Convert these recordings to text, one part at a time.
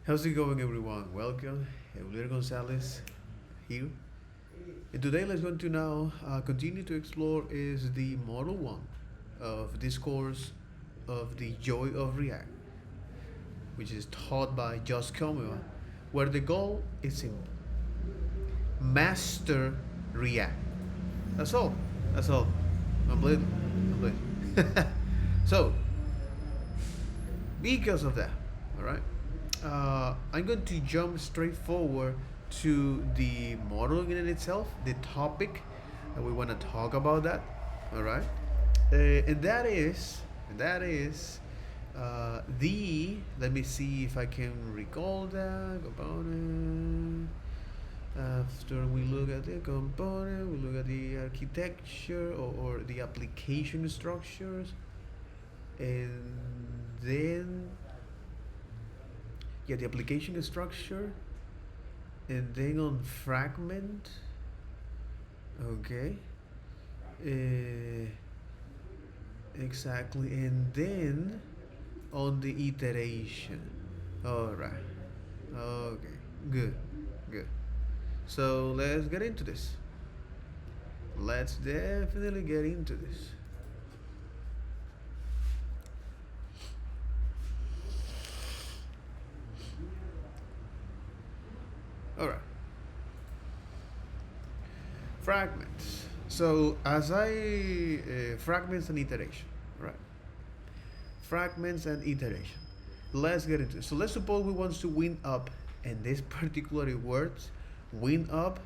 How's it going, everyone? Welcome. Euler Gonzalez here. And today, let's going to now continue to explore is the model one of this course of the joy of React, which is taught by Josh Comua, where the goal is simple: master React. That's all. That's all. Completely. Completely. So, because of that, all right, I'm going to jump straight forward to the modeling in itself, the topic that we want to talk about that, all right, and that is the. Let me see if I can recall that component. After we look at the component, we look at the architecture or the application structures, and then yeah, the application structure, and then on fragment, okay, uh, exactly, and then on the iteration. All right, okay, good, good. So let's get into this. Let's definitely get into this. All right. Fragments. So fragments and iteration, right? Fragments and iteration. Let's get into it. So let's suppose we want to win up, and this particular words, win up,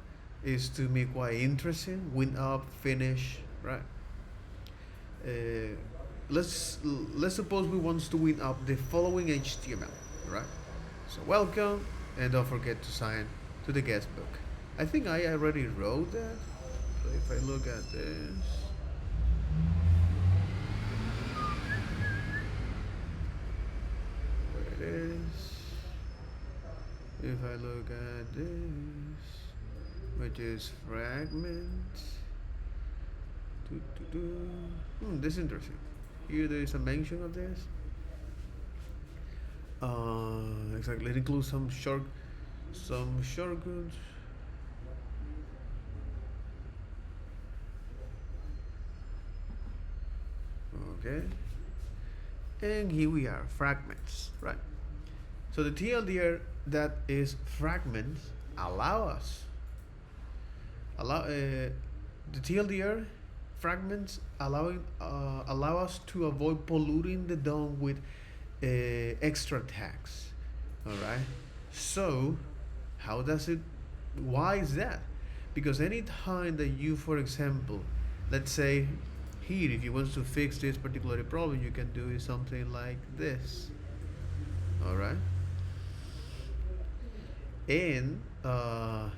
is to me quite interesting. Win up, finish, right? Uh, let's suppose we want to win up the following HTML, right? So welcome, and don't forget to sign to the guest book. I think I already wrote that. So if I look at this, where it is. If I look at this, which is fragments. This is interesting. Here there is a mention of this. Exactly. It includes some shortcuts. Okay. And here we are, fragments, right? So the TLDR that is fragments the TLDR fragments allow us to avoid polluting the DOM with extra tags. All right. So how does it? Why is that? Because anytime that you, for example, let's say here, if you want to fix this particular problem, you can do something like this. All right. And oh,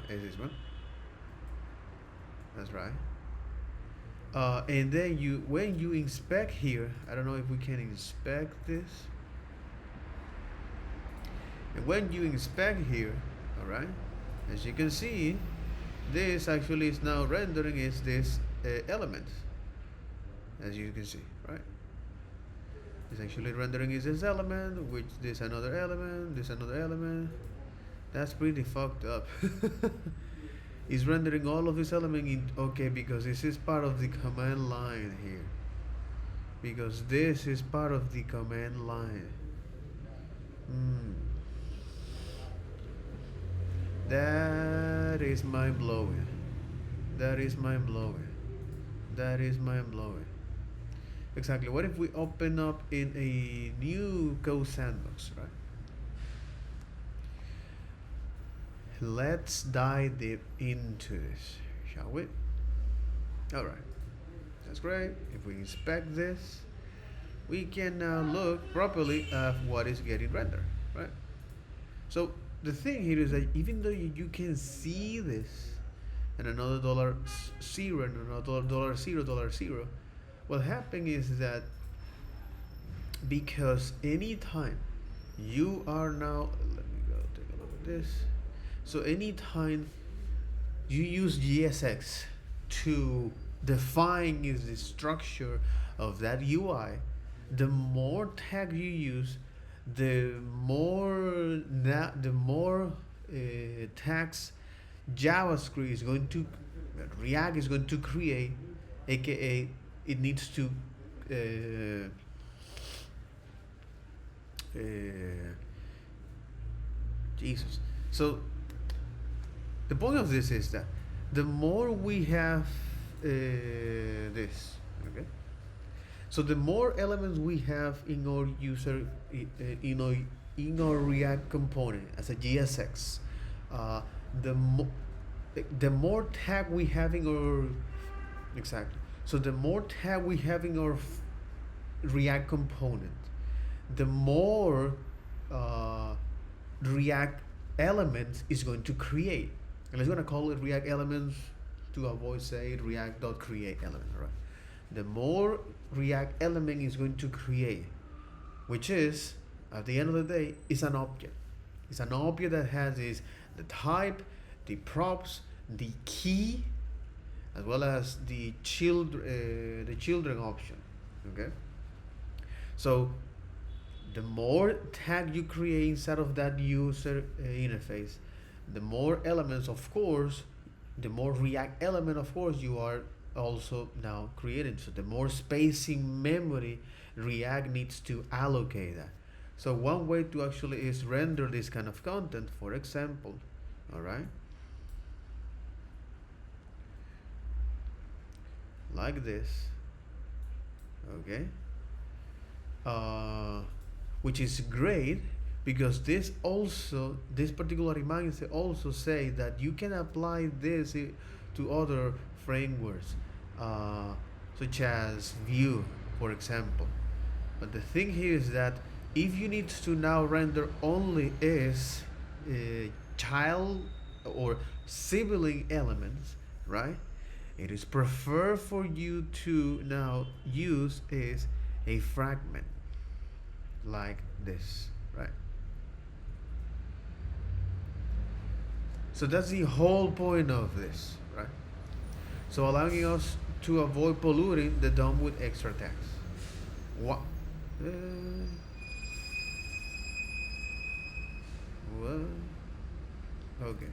is this one? That's right. And then when you inspect here, I don't know if we can inspect this. And when you inspect here, all right, as you can see, this actually is now rendering is this element, as you can see, right? It's actually rendering is this element, which this another element, this another element. That's pretty fucked up. It's rendering all of this element in okay, because this is part of the command line here. Because this is part of the command line. That is mind blowing. That is mind blowing. That is mind blowing. Exactly. What if we open up in a new code sandbox, right? Let's dive deep into this, shall we? All right. That's great. If we inspect this, we can now look properly at what is getting rendered, right? So the thing here is that even though you can see this, and another $0 and another $0 what happened is that because anytime you are now, let me go take a look at this. So anytime you use GSX, to define is the structure of that UI, the more tag you use, the more tags JavaScript is going to React is going to create, aka it needs to uh, uh, Jesus. So the point of this is that the more we have this, okay. So the more elements we have in our user, in our React component as a GSX, uh, the mo- the more tag we have in our exactly. So the more tag we have in our React component, the more uh, React elements is going to create. And let's gonna call it React elements to avoid say React.create element, right? The more React element is going to create, which is at the end of the day is an object. It's an object that has is the type, the props, the key, as well as the children option. Okay. So the more tag you create inside of that user interface, the more elements, of course, the more React element, of course, you are also now creating. So the more space in memory React needs to allocate that. So one way to actually is render this kind of content, for example, all right, like this, okay, uh, which is great because this particular mindset also say that you can apply this to other frameworks, uh, such as Vue, for example. But the thing here is that if you need to now render only is child or sibling elements, right? It is preferred for you to now use is a fragment like this, right? So that's the whole point of this, right? So allowing us to avoid polluting the DOM with extra tags. What? Uh, what? Okay.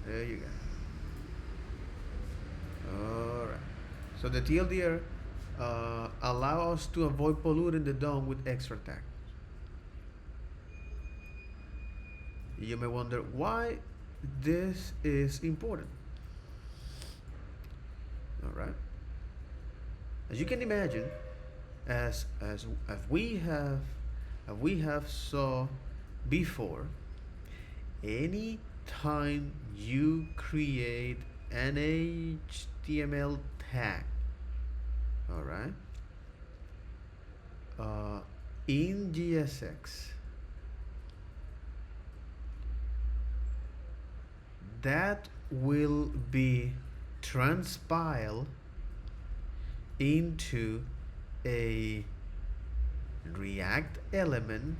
There you go. All right. So the TLDR allow us to avoid polluting the DOM with extra tag. You may wonder why this is important. All right. As you can imagine, as we have saw before, any time you create an HTML tag, all right, in GSX, that will be transpiled into a React element,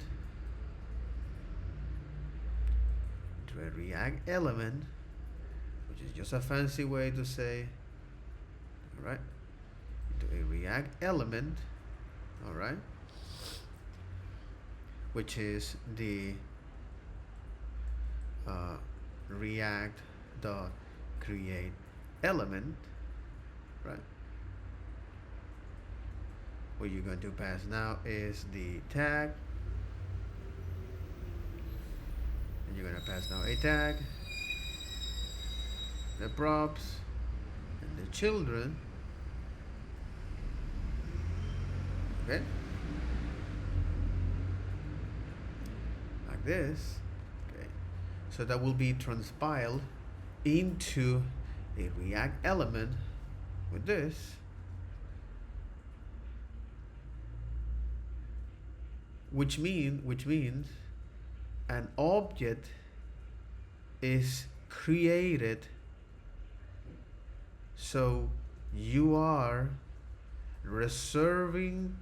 which is just a fancy way to say, all right, into a React element, all right, which is the React dot create element, right? What you're going to pass now is the tag, and you're going to pass now a tag, the props, and the children. Okay, like this. Okay, so that will be transpiled into a React element with this. Which means an object is created, so you are reserving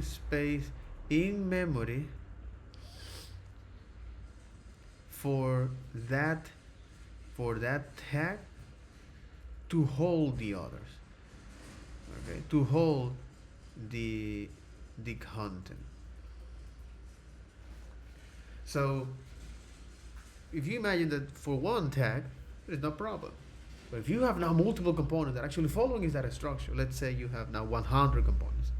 space in memory for that for that tag to hold the others, okay, to hold the content. So if you imagine that for one tag, there's no problem. But if you have now multiple components that actually following is that structure, let's say you have now 100 components.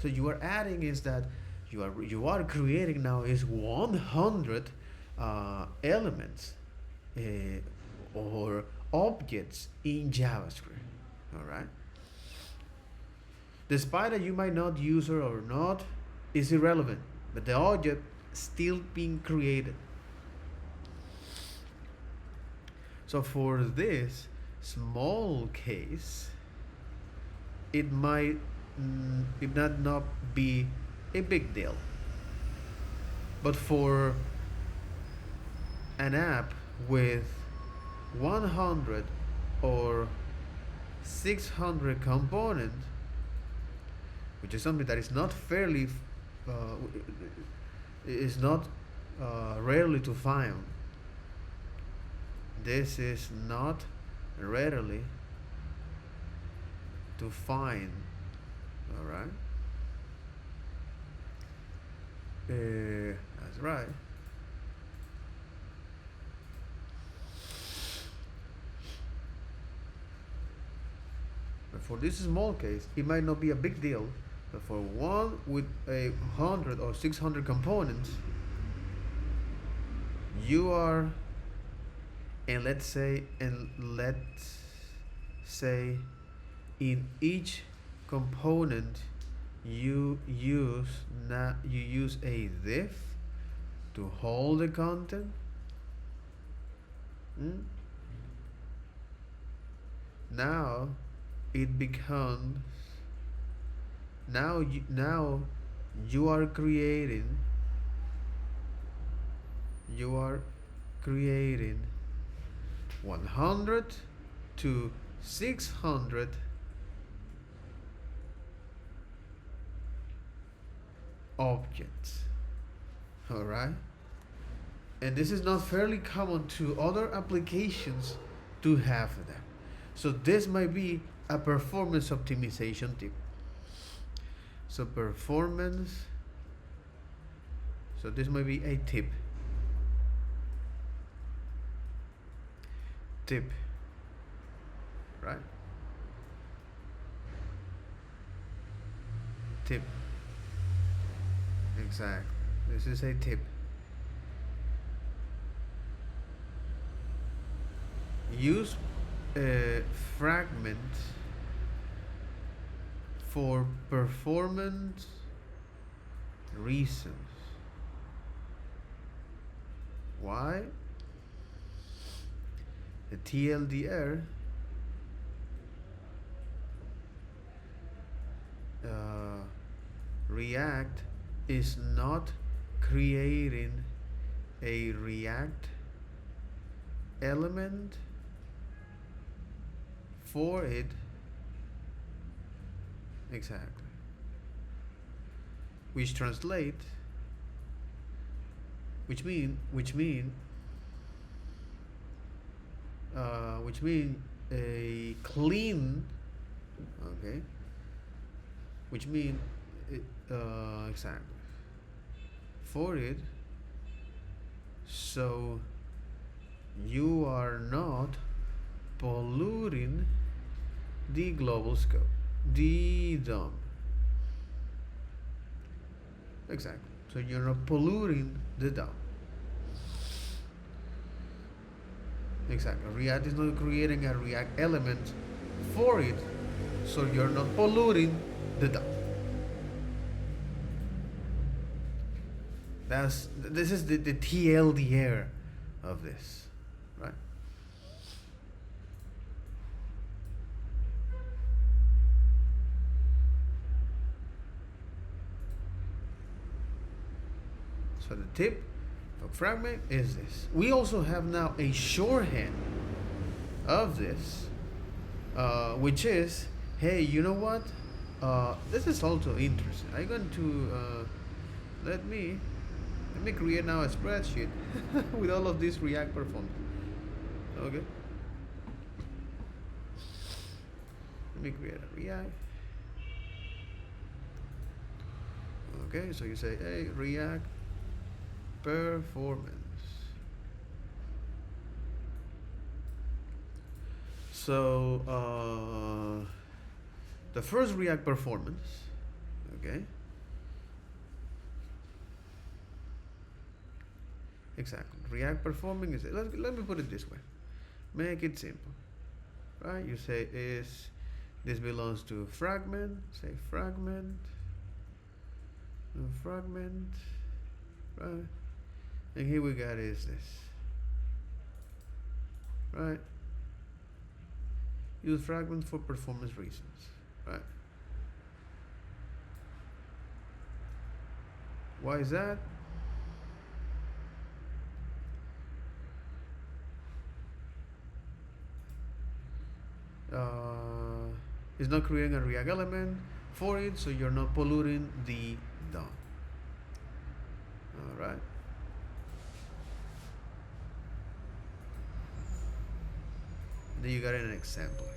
So you are adding is that you are creating now is 100 elements or objects in JavaScript. All right. Despite that you might not use it or not, is irrelevant. But the object still being created. So for this small case, it might not be a big deal. But for an app with 100 or 600 components, which is something that is not fairly, is not rarely to find. This is not readily to find. All right. That's right. But for this small case, it might not be a big deal. But for one with 100 or 600 components, you are, and let's say in each component you use a div to hold the content. Now it becomes, now you are creating 100 to 600 objects. All right. And this is not fairly common to other applications to have that. So this might be a performance optimization tip. So performance, so this might be a tip, right? Tip, exactly. This is a tip. Use Fragment for performance reasons. Why? The TLDR React is not creating a React element for it. Exactly. Which mean a clean, okay, which mean exactly for it, so you are not polluting the global scope, the DOM. Exactly. So you're not polluting the DOM. Exactly. React is not creating a React element for it, so you're not polluting the DOM. This is the TLDR of this, right? So the tip of Fragment is this. We also have now a shorthand of this, which is, hey, you know what? This is also interesting. I'm going to let me create now a spreadsheet with all of these React performance. Okay. Let me create a React. Okay, so you say, hey, React performance. So the first React performance, okay, exactly. React performing is, let me put it this way. Make it simple, right? You say is this belongs to fragment. Say fragment, fragment, right? And here we got is this, right? Use fragment for performance reasons, right? Why is that? Uh, it's not creating a React element for it, so you're not polluting the DOM. All right. Then you got an example here.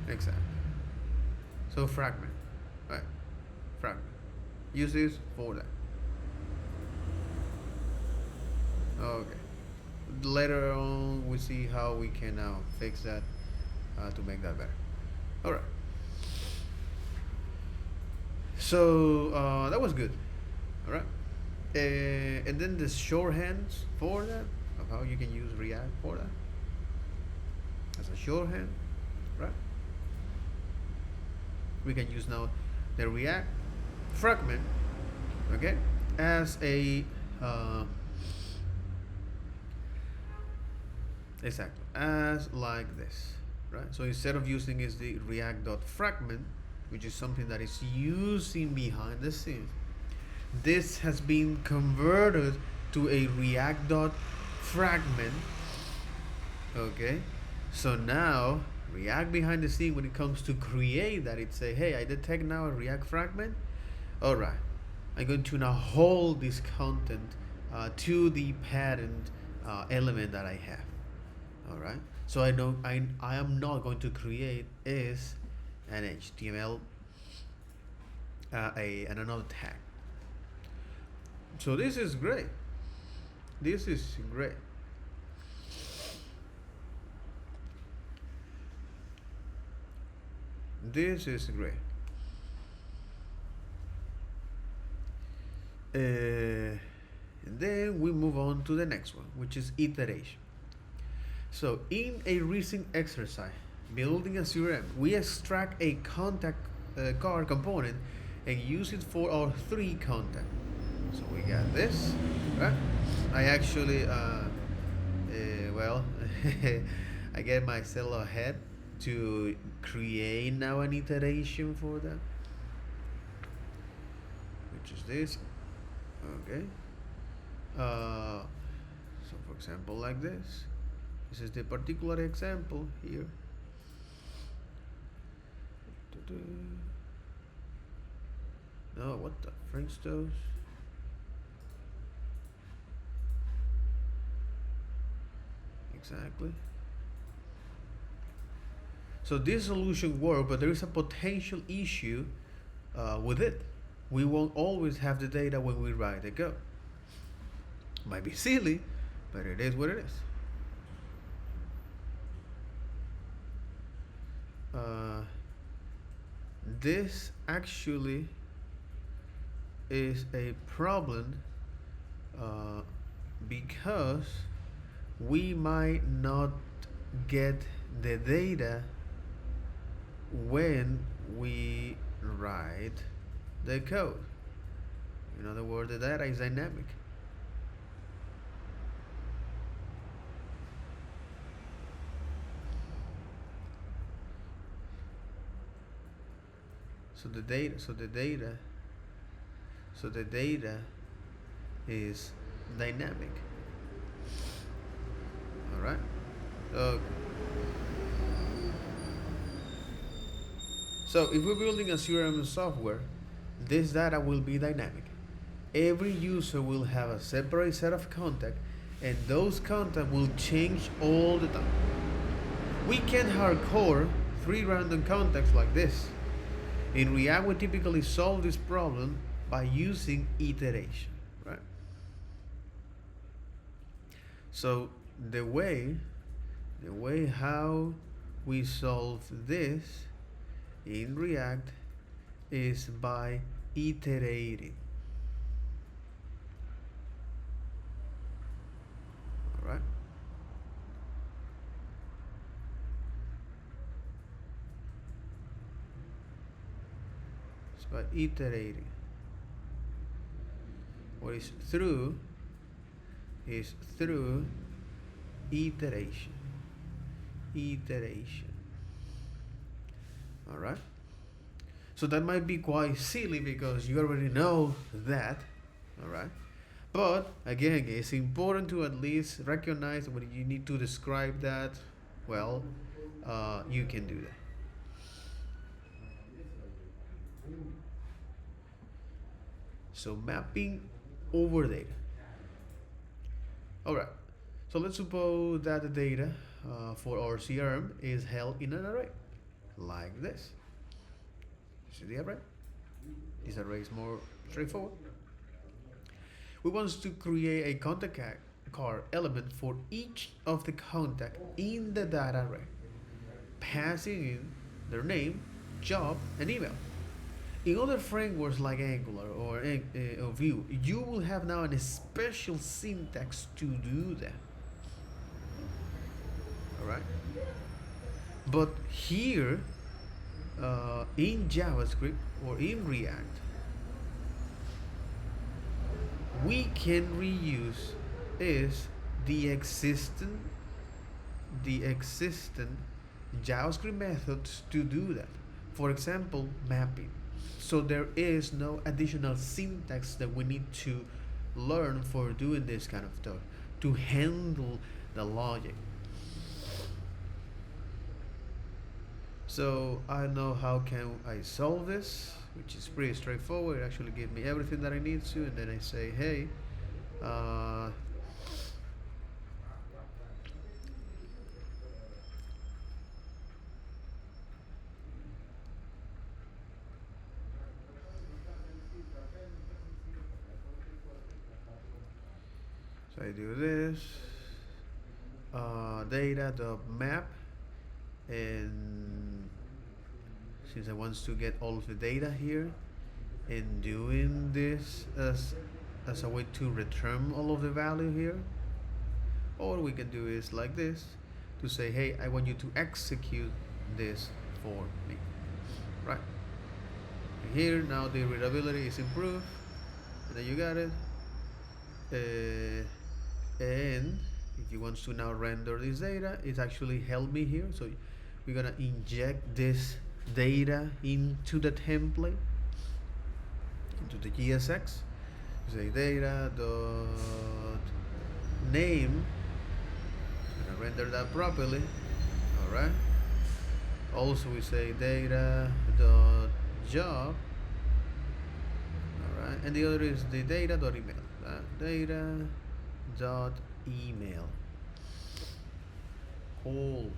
Exactly. So fragment, right? Fragment. Use this for that. Okay. Later on, we see how we can now fix that to make that better. All right. So that was good. All right. And then the shorthands for that of how you can use React for that as a shorthand, right? We can use now the React fragment, okay, as a exactly as like this, right? So instead of using is the React.fragment, which is something that is using behind the scenes, this has been converted to a React.fragment. Okay, so now React behind the scene when it comes to create that, it say, hey, I detect now a React fragment. All right, I'm going to now hold this content to the parent element that I have. All right, so I know I am not going to create is an HTML and another tag. So this is great. This is great. This is great. And then we move on to the next one, which is iteration. So in a recent exercise, building a CRM, we extract a contact card component and use it for our 3 contact. So we got this, right? I actually, well, I get myself ahead to create now an iteration for that, which is this. Okay. So for example, like this. This is the particular example here. No, what the French toast? Exactly. So this solution works, but there is a potential issue with it. We won't always have the data when we write the code. Might be silly, but it is what it is. This actually is a problem because we might not get the data when we write the code. In other words, the data is dynamic. So the data is dynamic. All right. Okay. So if we're building a CRM software, this data will be dynamic. Every user will have a separate set of contacts, and those contacts will change all the time. We can hardcore 3 random contacts like this. In React, we typically solve this problem by using iteration, right? So the way how we solve this in React is by iterating. All right. It's by iterating. What is through iteration. Iteration. All right. So that might be quite silly because you already know that. All right. But again, it's important to at least recognize when you need to describe that. Well, you can do that. So mapping over data. All right. So let's suppose that the data for our CRM is held in an array, like this. See the array? This array is more straightforward. We want to create a contact card element for each of the contact in the data array, passing in their name, job, and email. In other frameworks like Angular or Vue, you will have now a special syntax to do that. All right. But here, in JavaScript or in React, we can reuse is the existing JavaScript methods to do that. For example, mapping. So there is no additional syntax that we need to learn for doing this kind of stuff to handle the logic. So I know how can I solve this, which is pretty straightforward. It actually gives me everything that I need to, and then I say, hey, so I do this, data.map, and since I want to get all of the data here, and doing this as a way to return all of the value here, or we can do is like this to say, hey, I want you to execute this for me, right? And here now the readability is improved, and then you got it. And if you want to now render this data, it actually helped me here. So we're gonna inject this data into the template, into the GSX. Say data dot name. It's gonna render that properly. All right. Also, we say data dot job. All right, and the other is the data dot email. Data dot email. Cool.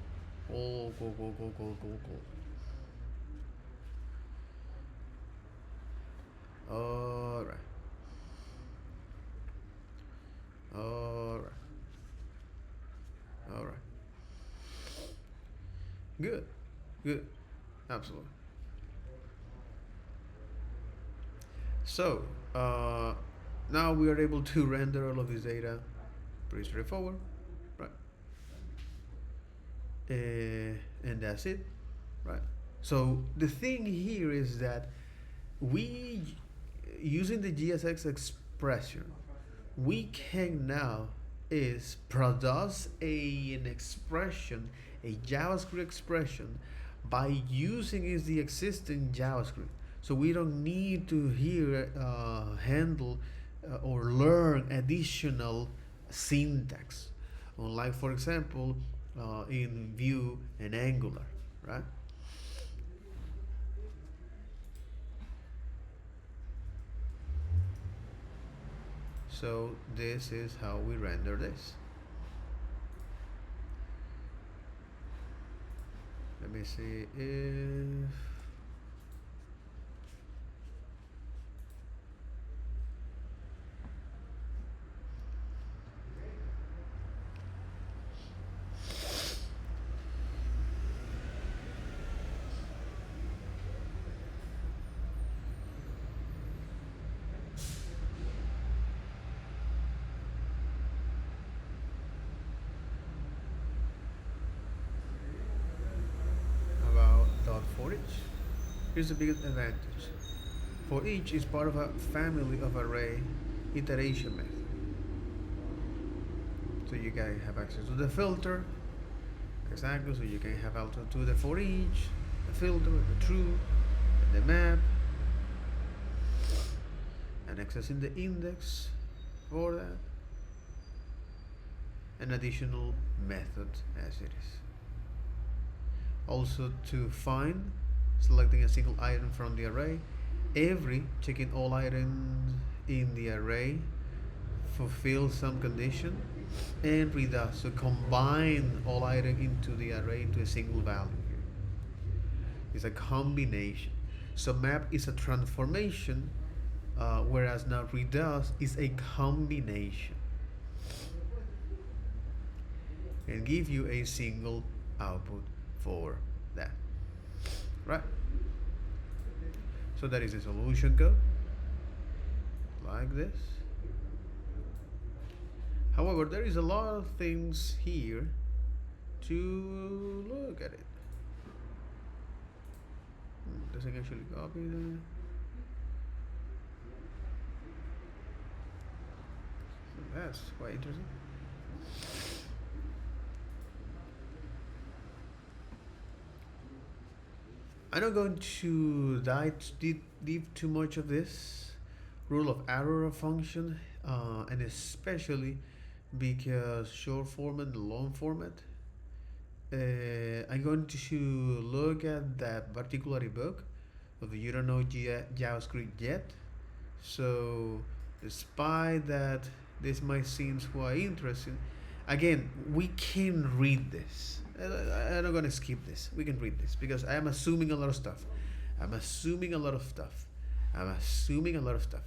Cool. All right. Good. Absolutely. So now we are able to render all of this data. Pretty straightforward, right? And that's it, right? So the thing here is that we, using the GSX expression, we can now is produce an expression, a JavaScript expression, by using is the existing JavaScript. So we don't need to here handle or learn additional syntax, unlike, for example, in Vue and Angular, right? So this is how we render this. Let me see if about dot for each. Here's the biggest advantage. For each is part of a family of array iteration method. So you can have access to the filter, exactly, so you can have access to the for each, the filter, the true, the map, and accessing the index for that, an additional method as it is. Also to find, selecting a single item from the array, every checking all items in the array fulfill some condition, and reduce, so combine all items into the array into a single value here. It's a combination. So map is a transformation, whereas now reduce is a combination, and give you a single output for that, right? So that is the solution code, like this. However, there is a lot of things here to look at it. Doesn't actually copy that. So that's quite interesting. I'm not going to dive deep too much of this rule of error of function, and especially because short format and long format. I'm going to look at that particular book of the You Don't Know JavaScript Yet. So despite that this might seem quite interesting, again, we can read this. I'm not gonna skip this. We can read this because I am assuming a lot of stuff. I'm assuming a lot of stuff. I'm assuming a lot of stuff.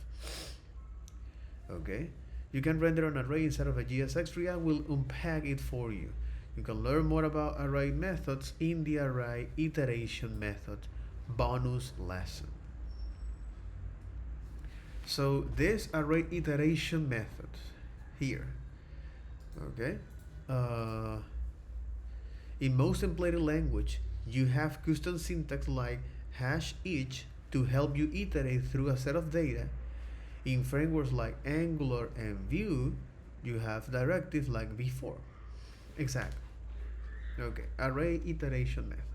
Okay, you can render an array inside of a GSX. React will unpack it for you. You can learn more about array methods in the array iteration method bonus lesson. So this array iteration method here, okay, in most templated language, you have custom syntax like hash each to help you iterate through a set of data. In frameworks like Angular and Vue, you have directives like before. Exactly. Okay, array iteration methods.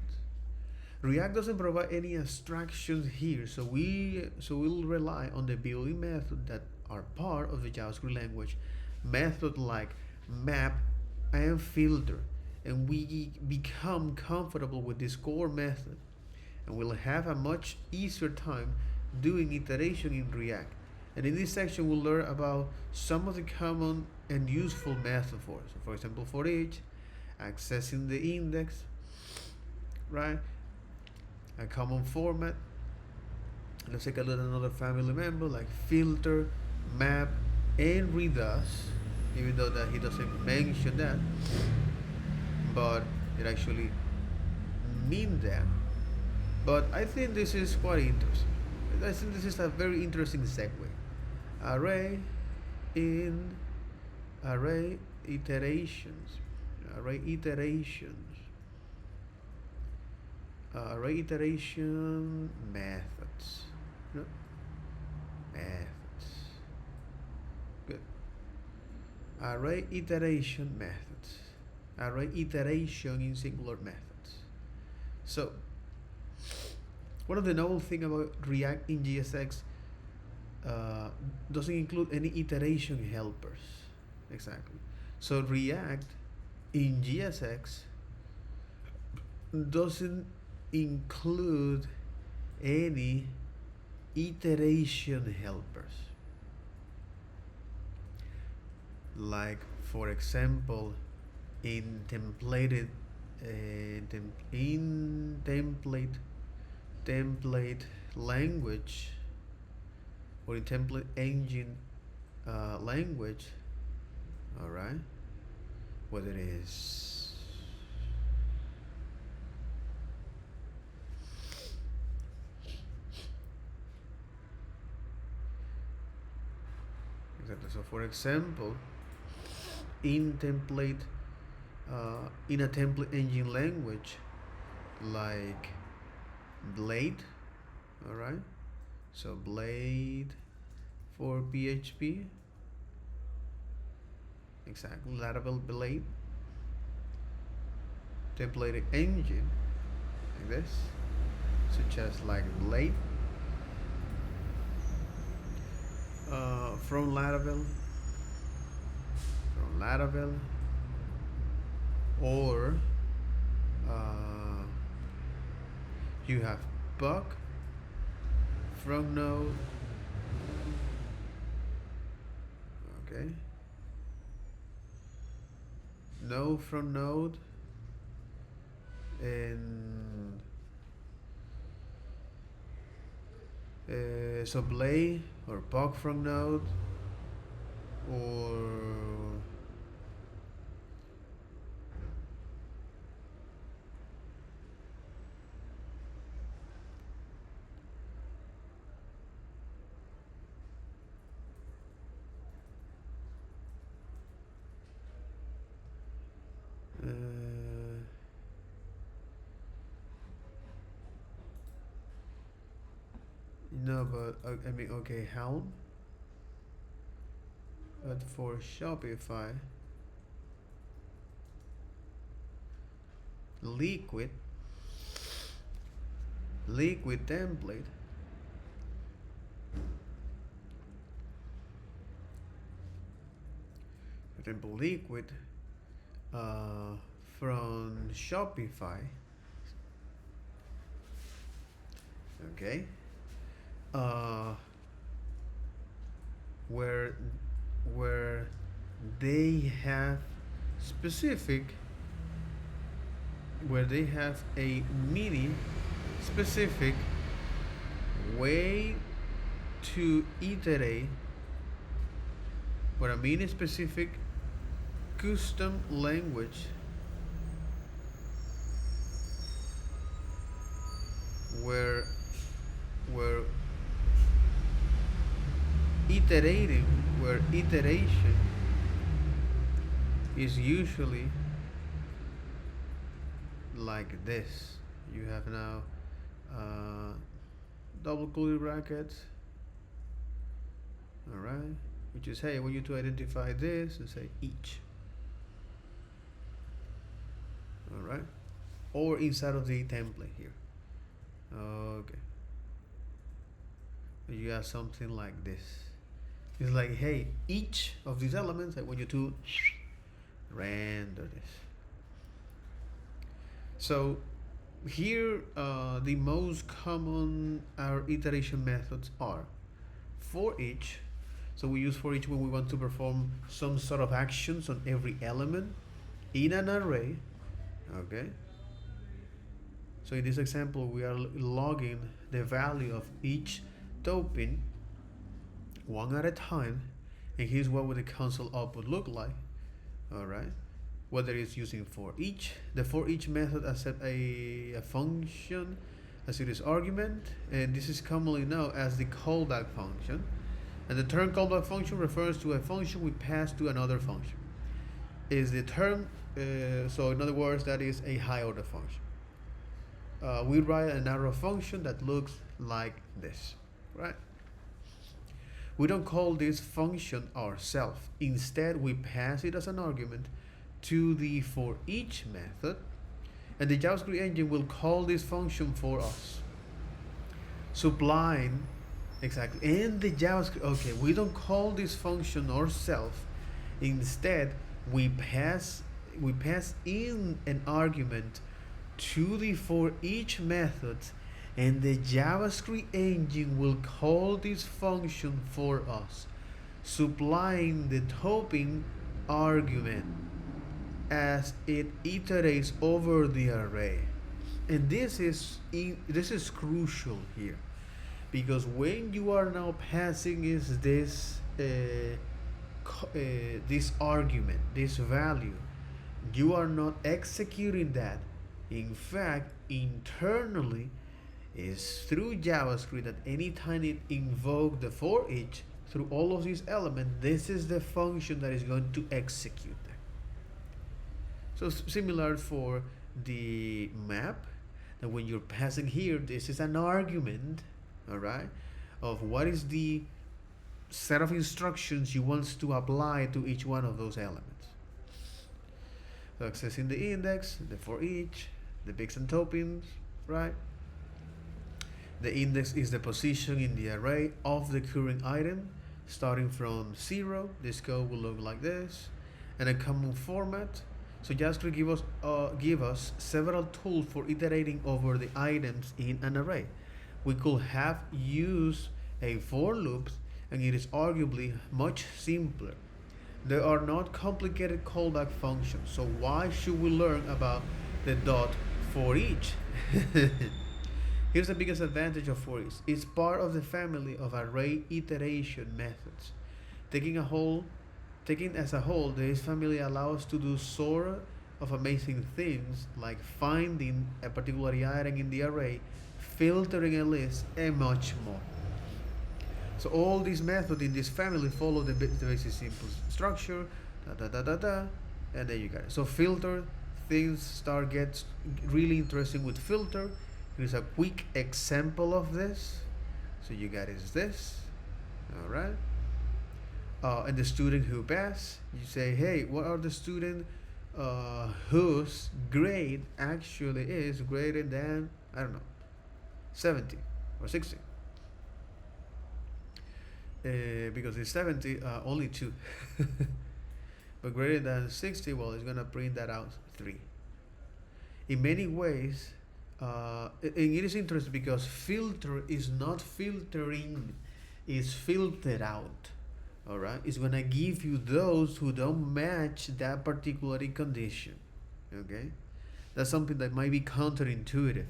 React doesn't provide any abstractions here, so we'll rely on the built-in methods that are part of the JavaScript language. Methods like map and filter, and we become comfortable with this core method, and we'll have a much easier time doing iteration in React. And in this section, we'll learn about some of the common and useful methods for it. So for example, for each, accessing the index, right? A common format. Let's take a look at another family member like filter, map, and reduce, even though that he doesn't mention that, but it actually means that. But I think this is quite interesting. I think this is a very interesting segue. Array in array iterations. Array iterations. Array iteration methods. No? Methods. Good. Array iteration methods. Array iteration in singular methods. So, one of the novel thing about React in GSX, uh, doesn't include any iteration helpers. Exactly. So React in GSX doesn't include any iteration helpers. Like, for example, in templated in template language, or in template engine language, all right, what it is. Exactly. So, for example, in template in a template engine language like Blade, all right. So Blade for PHP, exactly. Laravel Blade template engine like this, such as like Blade from Laravel, or uh, you have Buck from Node, okay. Node from Node, and so Blade or Buck from Node, or uh, no, but I mean, okay, Helm, but for Shopify, Liquid, Liquid template, template Liquid from Shopify, okay, uh, where where they have specific, where they have a mini specific way to iterate, what I mean is specific custom language where where iterating, where iteration is usually like this. You have now double curly brackets, all right, which is, hey, I want you to identify this and say each, all right, or inside of the template here, okay. You have something like this. It's like, hey, each of these elements I want you to render this. So here the most common our iteration methods are for each. So we use for each when we want to perform some sort of actions on every element in an array, okay. So in this example we are logging the value of each token one at a time, and here's what would the console output look like, all right. Whether it's using for each, the for each method accepts a function as its argument, and this is commonly known as the callback function, and the term callback function refers to a function we pass to another function. Is the term so in other words, that is a high order function. We write an arrow function that looks like this, right? We don't call this function ourselves. Instead, we pass it as an argument to the for each method, and the JavaScript engine will call this function for us, supplying Exactly. And the JavaScript, okay, we don't call this function ourselves. Instead, we pass we pass in an argument to the for each method, and the JavaScript engine will call this function for us, supplying the topping argument as it iterates over the array. And this is crucial here, because when you are now passing is this argument, this value, you are not executing that. In fact, internally, is through JavaScript that anytime it invokes the for each through all of these elements, this is the function that is going to execute them. So similar for the map, that when you're passing here, this is an argument, all right, of what is the set of instructions you want to apply to each one of those elements. So accessing the index, the for each, the bigs and toppings, right? The index is the position in the array of the current item, starting from 0. This code will look like this, and a common format. So JavaScript give us several tools for iterating over the items in an array. We could have used a for loop, and it is arguably much simpler. There are not complicated callback functions, so why should we learn about the dot for each? Here's the biggest advantage of for each. It's part of the family of array iteration methods. Taking as a whole, this family allows us to do sort of amazing things like finding a particular item in the array, filtering a list, and much more. So all these methods in this family follow the basic simple structure, and there you got it. So filter, things start gets really interesting with filter. Here's a quick example of this. So you got is this, all right? And the student who passed, you say, hey, what are the student whose grade actually is greater than, I don't know, 70 or 60? Because it's 70, only 2. But greater than 60, well, it's going to print that out 3. In many ways, and it is interesting because filter is not filtering, it's filtered out. All right, it's gonna give you those who don't match that particular condition. Okay, that's something that might be counterintuitive.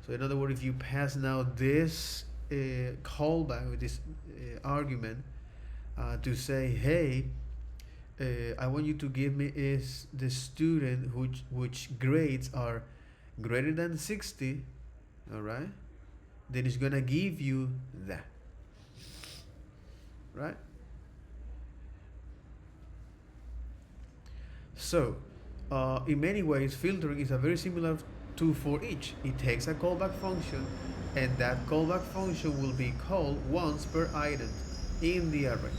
So in other words, if you pass now this callback with this argument to say, hey, I want you to give me is the student which grades are greater than 60, all right, then it's gonna give you that, right? So in many ways, filtering is a very similar to for each. It takes a callback function, and that callback function will be called once per item in the array.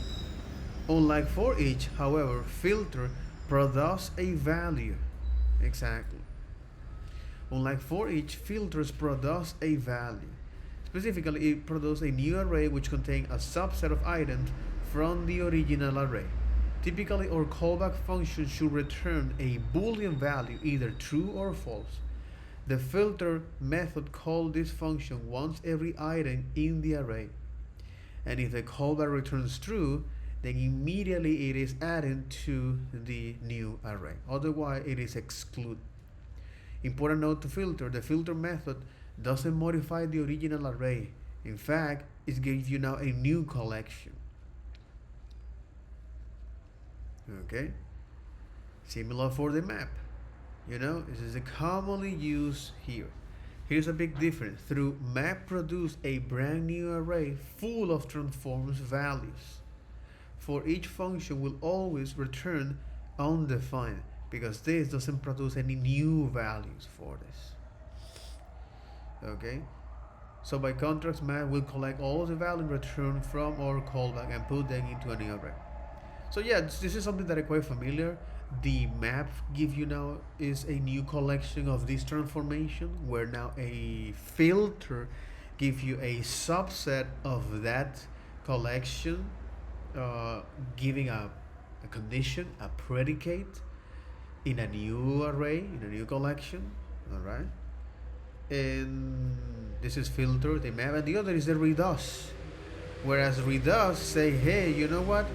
Unlike for each, however, filter produces a value. Exactly. Unlike for each, filters produce a value. Specifically, it produces a new array which contains a subset of items from the original array. Typically, our callback function should return a Boolean value, either true or false. The filter method calls this function once every item in the array. And if the callback returns true, then immediately it is added to the new array. Otherwise, it is excluded. Important note to filter, the filter method doesn't modify the original array. In fact, it gives you now a new collection. Okay? Similar for the map. You know, this is a commonly used here. Here's a big difference. Through map produce a brand new array full of transforms values. For each function will always return undefined, because this doesn't produce any new values for this. Okay? So by contrast, map will collect all the values returned from our callback and put them into a new array. So yeah, this is something that is quite familiar. The map give you now is a new collection of this transformation, where now a filter give you a subset of that collection, giving a condition, a predicate in a new array, in a new collection. All right. And this is filter the map, and the other is the redos. Whereas redos say, hey, you know what?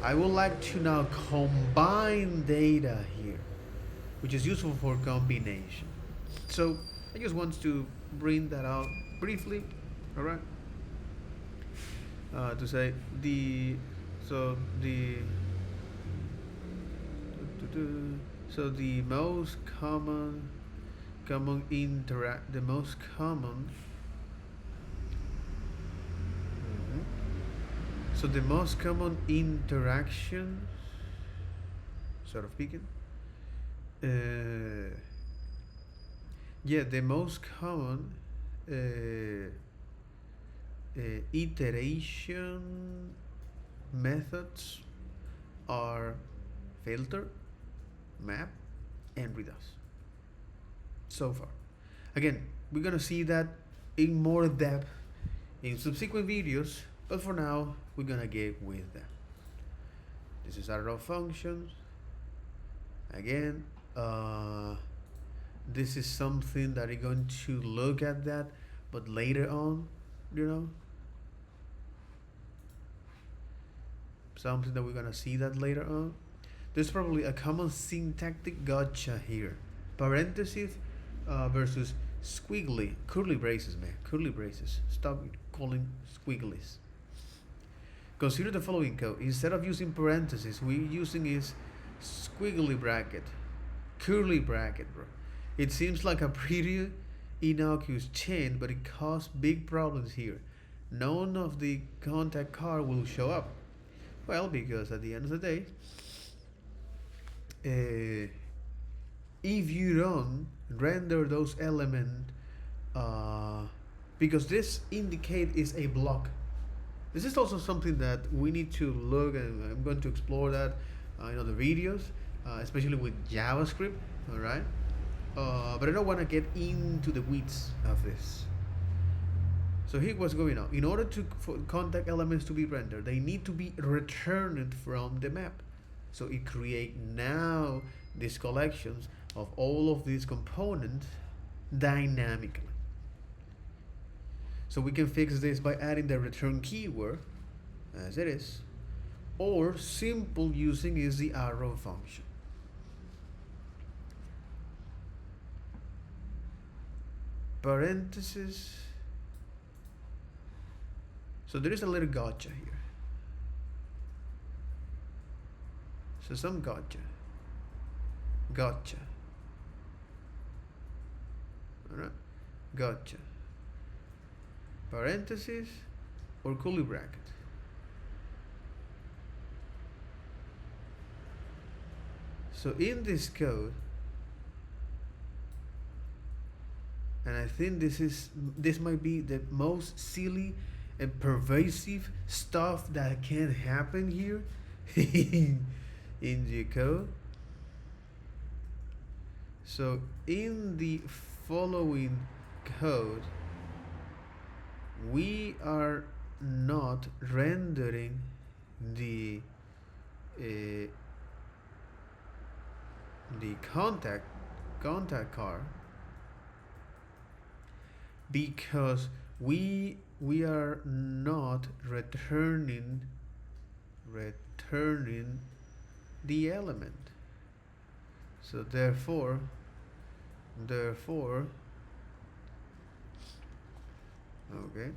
I would like to now combine data here, which is useful for combination. So I just want to bring that out briefly, all right? To say the so the most common interact the most common mhm. So the most common interaction, sort of speaking, uh, yeah, the most common iteration methods are filter, map, and redos. So far, again, we're gonna see that in more depth in subsequent videos, but for now, we're gonna get with that. This is our raw functions. Again, this is something that you're going to look at that, but later on, you know, something that we're gonna see that later on. There's probably a common syntactic gotcha here. Parentheses versus squiggly, curly braces, man, curly braces. Stop calling squigglies. Consider the following code. Instead of using parentheses, we're using is squiggly bracket, curly bracket, bro. It seems like a pretty innocuous change, but it caused big problems here. None of the contact card will show up. Well, because at the end of the day, if you don't render those elements, because this indicate is a block. This is also something that we need to look, and I'm going to explore that in other videos, especially with JavaScript. All right, but I don't want to get into the weeds of this. So here's what's going on. In order for contact elements to be rendered, they need to be returned from the map. So it create now these collections of all of these components dynamically. So we can fix this by adding the return keyword as it is, or simple using is the arrow function. Parentheses. So there is a little gotcha here. So some gotcha. Alright? Gotcha. Parentheses or curly bracket. So in this code, and I think this might be the most silly and pervasive stuff that can happen here in the code. So in the following code, we are not rendering the contact card because we are not returning the element. So therefore okay,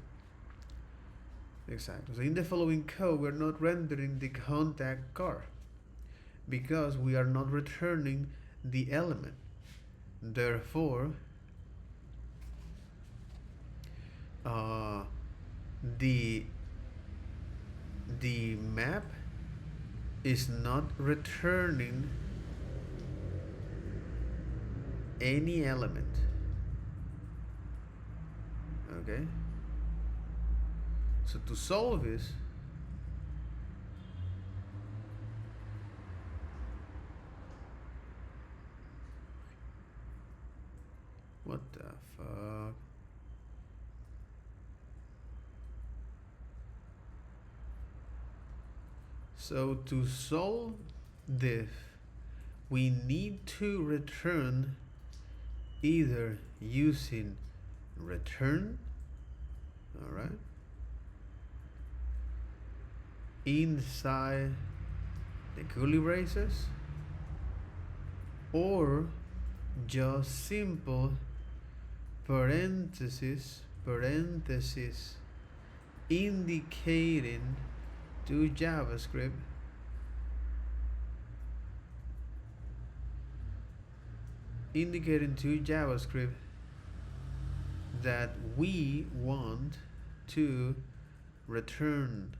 exactly. So in the following code, we're not rendering the contact card because we are not returning the element. Therefore, the map is not returning any element. Okay, so to solve this, what the fuck? So to solve this, we need to return either using return, all right, inside the curly braces, or just simple parenthesis indicating to JavaScript that we want to return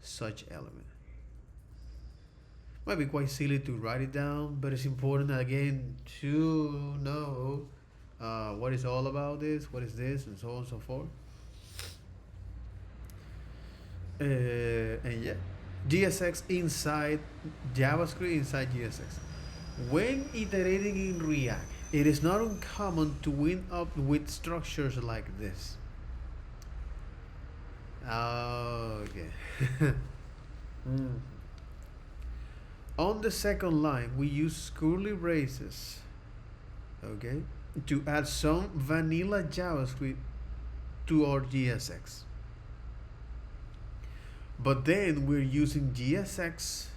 such element. Might be quite silly to write it down, but it's important again to know what is all about this, what is this, and so on and so forth. And yeah, GSX inside JavaScript inside GSX. When iterating in React, it is not uncommon to wind up with structures like this. Okay. On the second line, we use curly braces, okay, to add some vanilla JavaScript to our GSX. But then we're using GSX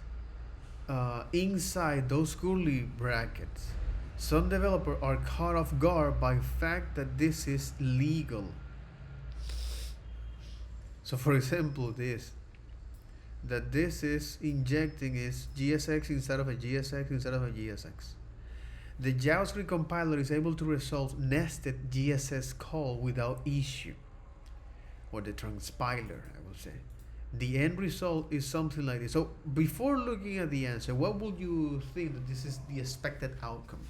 inside those curly brackets. Some developers are caught off guard by the fact that this is legal. So for example, this is injecting is GSX instead of a GSX instead of a GSX. The JavaScript compiler is able to resolve nested GSX call without issue, or the transpiler, I will say. The end result is something like this. So before looking at the answer, what would you think that this is the expected outcome?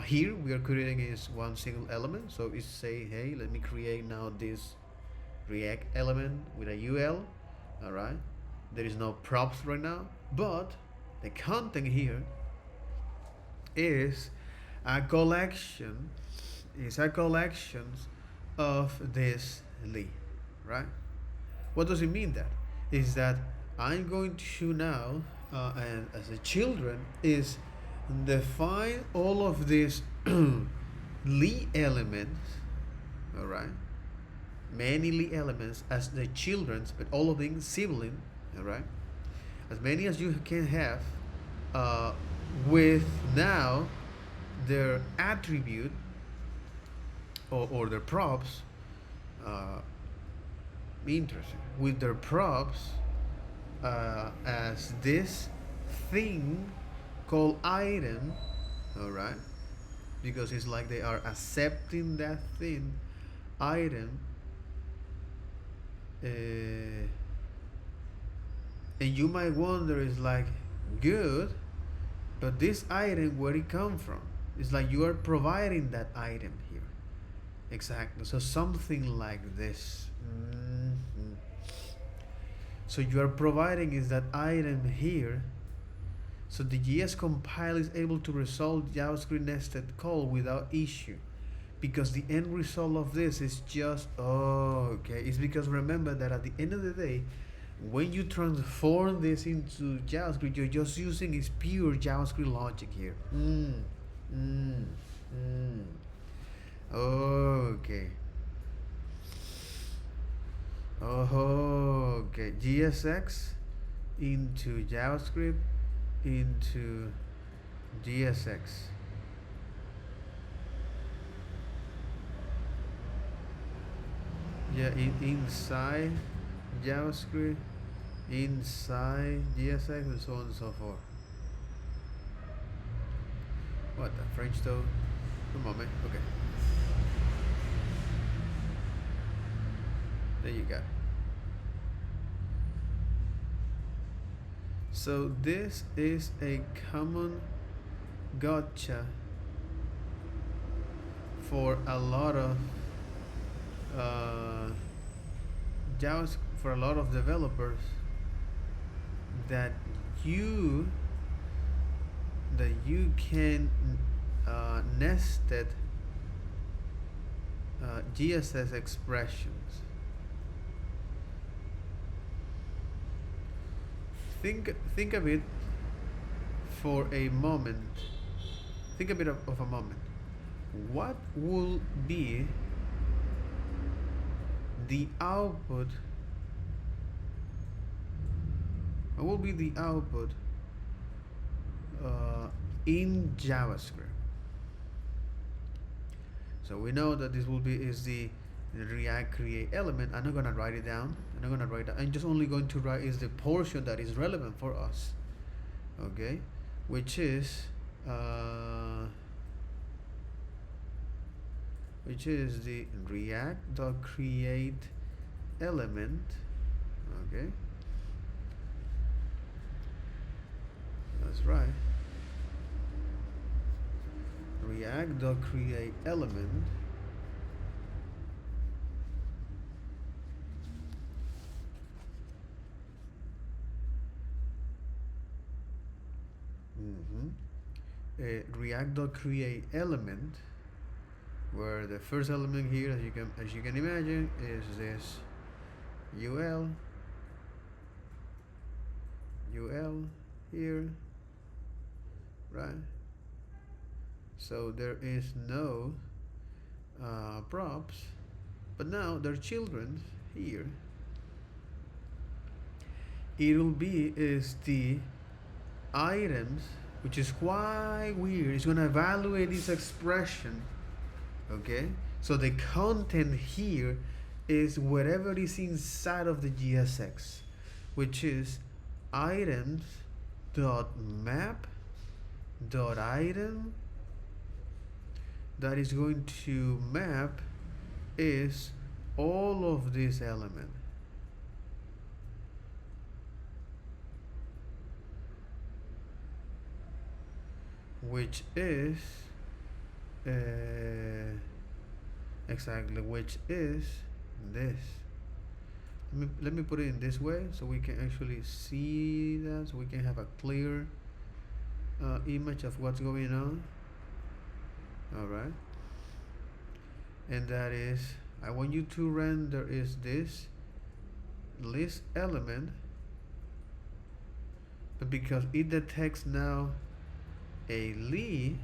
Here we are creating is one single element. So it's say, hey, let me create now this React element with a UL. All right. There is no props right now, but the content here is a collection. It's a collection of this Lee, right? What does it mean? That is that I'm going to now and as a children is define all of these Lee elements, all right, many Lee elements as the children's, but all of them sibling, all right, as many as you can have with now their attribute or their props. Interesting, with their props as this thing called item, all right, because it's like they are accepting that thing item, and you might wonder, is like good, but this item, where it come from? It's like you are providing that item here. Exactly. So something like this. So you are providing is that item here. So the GS compile is able to resolve JavaScript nested call without issue, because the end result of this is just okay. It's because remember that at the end of the day, when you transform this into JavaScript, you're just using is pure JavaScript logic here. Okay. Okay. GSX into JavaScript into GSX. Yeah, inside JavaScript, inside GSX, and so on and so forth. What the French though? Come on, man. Okay. There you go. So this is a common gotcha for a lot of JavaScript, for a lot of developers, that you can nested GSS expressions. think of it for a moment. Think a bit of a moment. What will be the output? What will be the output uh, in JavaScript? So we know that this will be is the React create element. I'm not gonna write it down. I'm not gonna write that. I'm just only going to write is the portion that is relevant for us. Okay, which is uh, the React.create element. Okay, that's right. React.create element. Mm-hmm. React.create element, where the first element here, as you can imagine, is this ul here, right? So there is no props, but now their children here. It'll be is the items, which is quite weird. It's gonna evaluate this expression. Okay, so the content here is whatever is inside of the GSX, which is items dot map dot item that is going to map is all of this element. Which is uh, exactly which is this. Let me put it in this way so we can actually see that, so we can have a clear image of what's going on. All right, and that is, I want you to render is this list element, but because it detects now a Lee,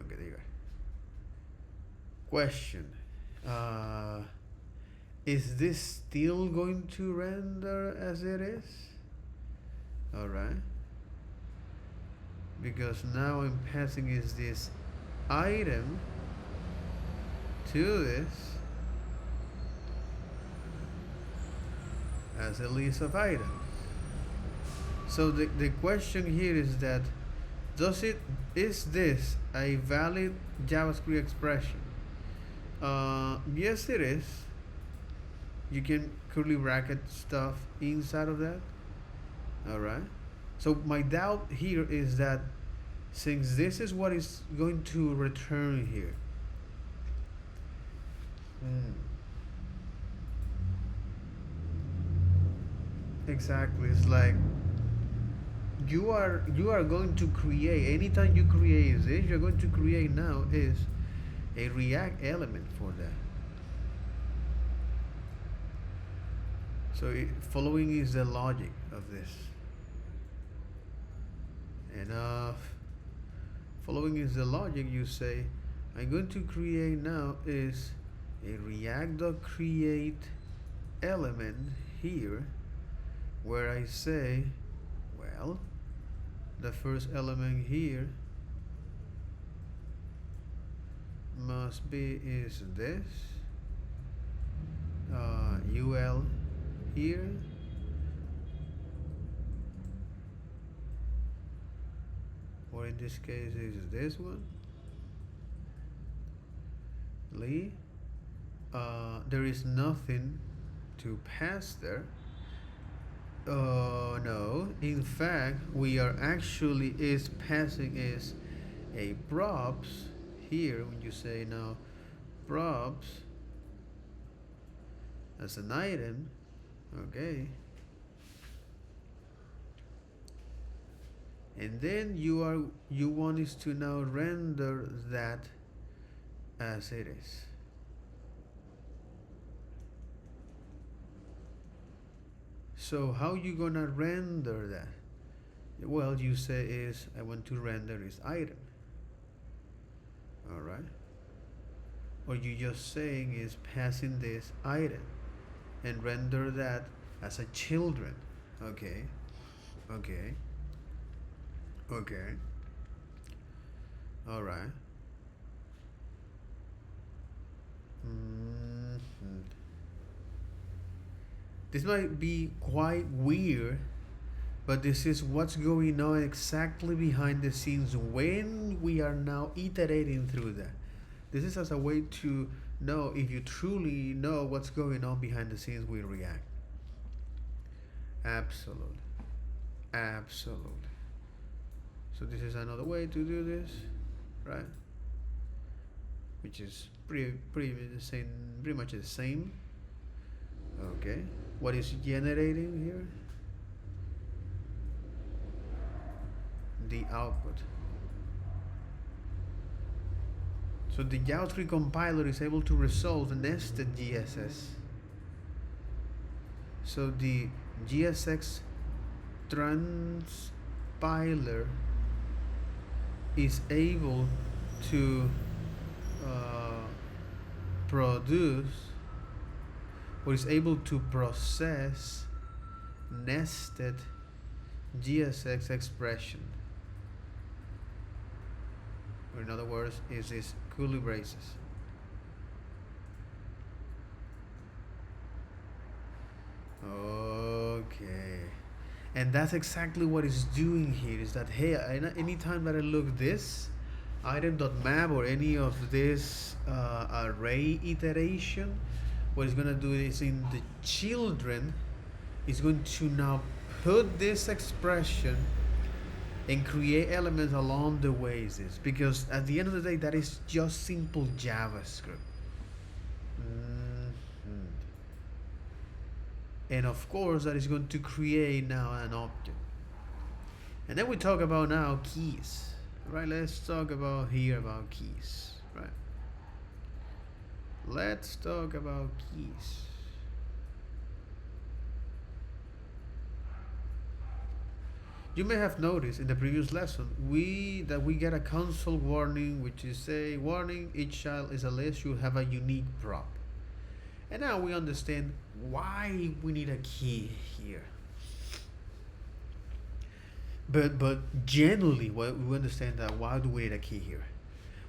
okay, there you go. Question, is this still going to render as it is? All right, because now I'm passing is this item to this as a list of items. So the question here is that is this a valid JavaScript expression? Yes, it is. You can curly bracket stuff inside of that. All right. So my doubt here is that since this is what is going to return here. Exactly. It's like you are going to create, anytime you create this, you're going to create now is a React element for that. So following is the logic of this. Enough. Following is the logic. You say, I'm going to create now is a React.create element here, where I say, well, the first element here must be is this ul here, or in this case is this one Lee. There is nothing to pass there. No, in fact we are actually is passing is a props here. When you say now props as an item, okay, and then you want is to now render that as it is. So how you gonna render that? Well, you say is I want to render this item. All right. Or you just saying is passing this item and render that as a children. Okay. Okay. Okay. All right. Mm-hmm. This might be quite weird, but this is what's going on exactly behind the scenes when we are now iterating through that. This is as a way to know if you truly know what's going on behind the scenes with React. Absolutely. Absolutely. So this is another way to do this, right? Which is pretty the same, pretty much the same. Okay. What is generating here? The output. So the JavaScript compiler is able to resolve nested GSS. So the GSX transpiler is able to produce or is able to process nested GSX expression. Or in other words, is this curly braces. Okay. And that's exactly what it's doing here, is that hey, anytime that I look this item.map or any of this array iteration, what it's going to do is in the children, it's going to now put this expression and create elements along the ways, because at the end of the day that is just simple JavaScript. And of course that is going to create now an object. And then we talk about now keys, right? Let's talk about here about keys, right? Let's talk about keys. You may have noticed in the previous lesson we get a console warning, which is say warning, each child is a list should have a unique prop. And now we understand why we need a key here. But generally, we understand that why do we need a key here?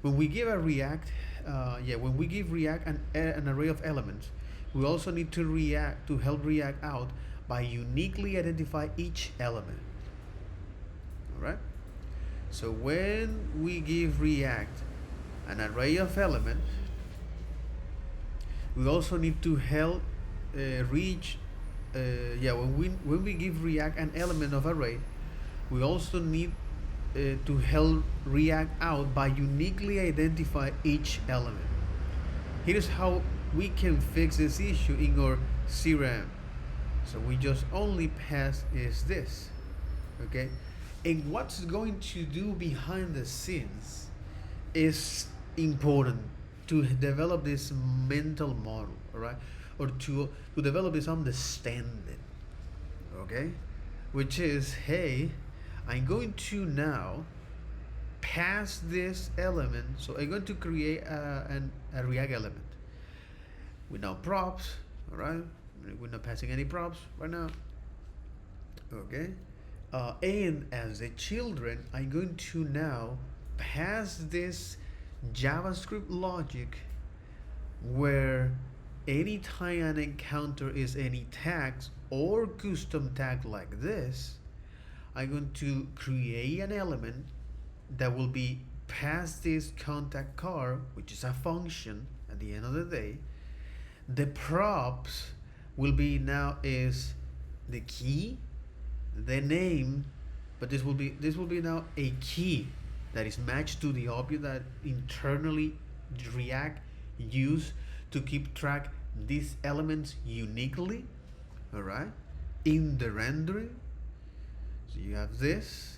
When we give a React, when we give React an array of elements, we also need to help React out by uniquely identify each element. All right. So when we give React an array of elements, we also need to help when we give React an element of array, we also need to help React out by uniquely identify each element. Here's how we can fix this issue in our CRM. So we just only pass is this, okay? And what's going to do behind the scenes is important to develop this mental model, all right? Or to develop this understanding, okay? Which is, hey, I'm going to now pass this element. So I'm going to create a React element with now props, all right? We're not passing any props right now, okay? And as the children, I'm going to now pass this JavaScript logic where anytime an encounter is any tags or custom tag like this, I'm going to create an element that will be past this contact card, which is a function at the end of the day. The props will be now is the key, the name, but this will be now a key that is matched to the object that internally React use to keep track these elements uniquely, all right, in the rendering. So you have this,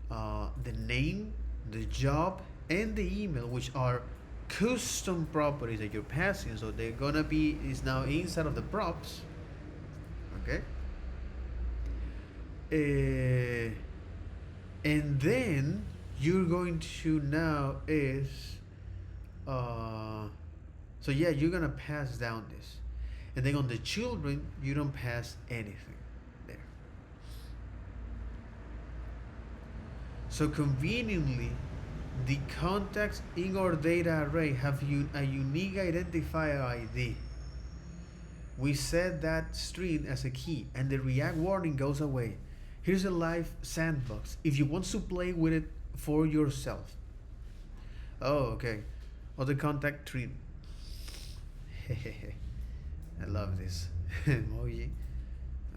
the name, the job, and the email, which are custom properties that you're passing. So they're gonna be is now inside of the props. Okay. And then you're going to now is so yeah, you're gonna pass down this, and then on the children you don't pass anything there. So conveniently, the contacts in our data array have a unique identifier ID. We set that string as a key, and the React warning goes away. Here's a live sandbox if you want to play with it for yourself. Oh, okay. Other contact tree. I love this emoji.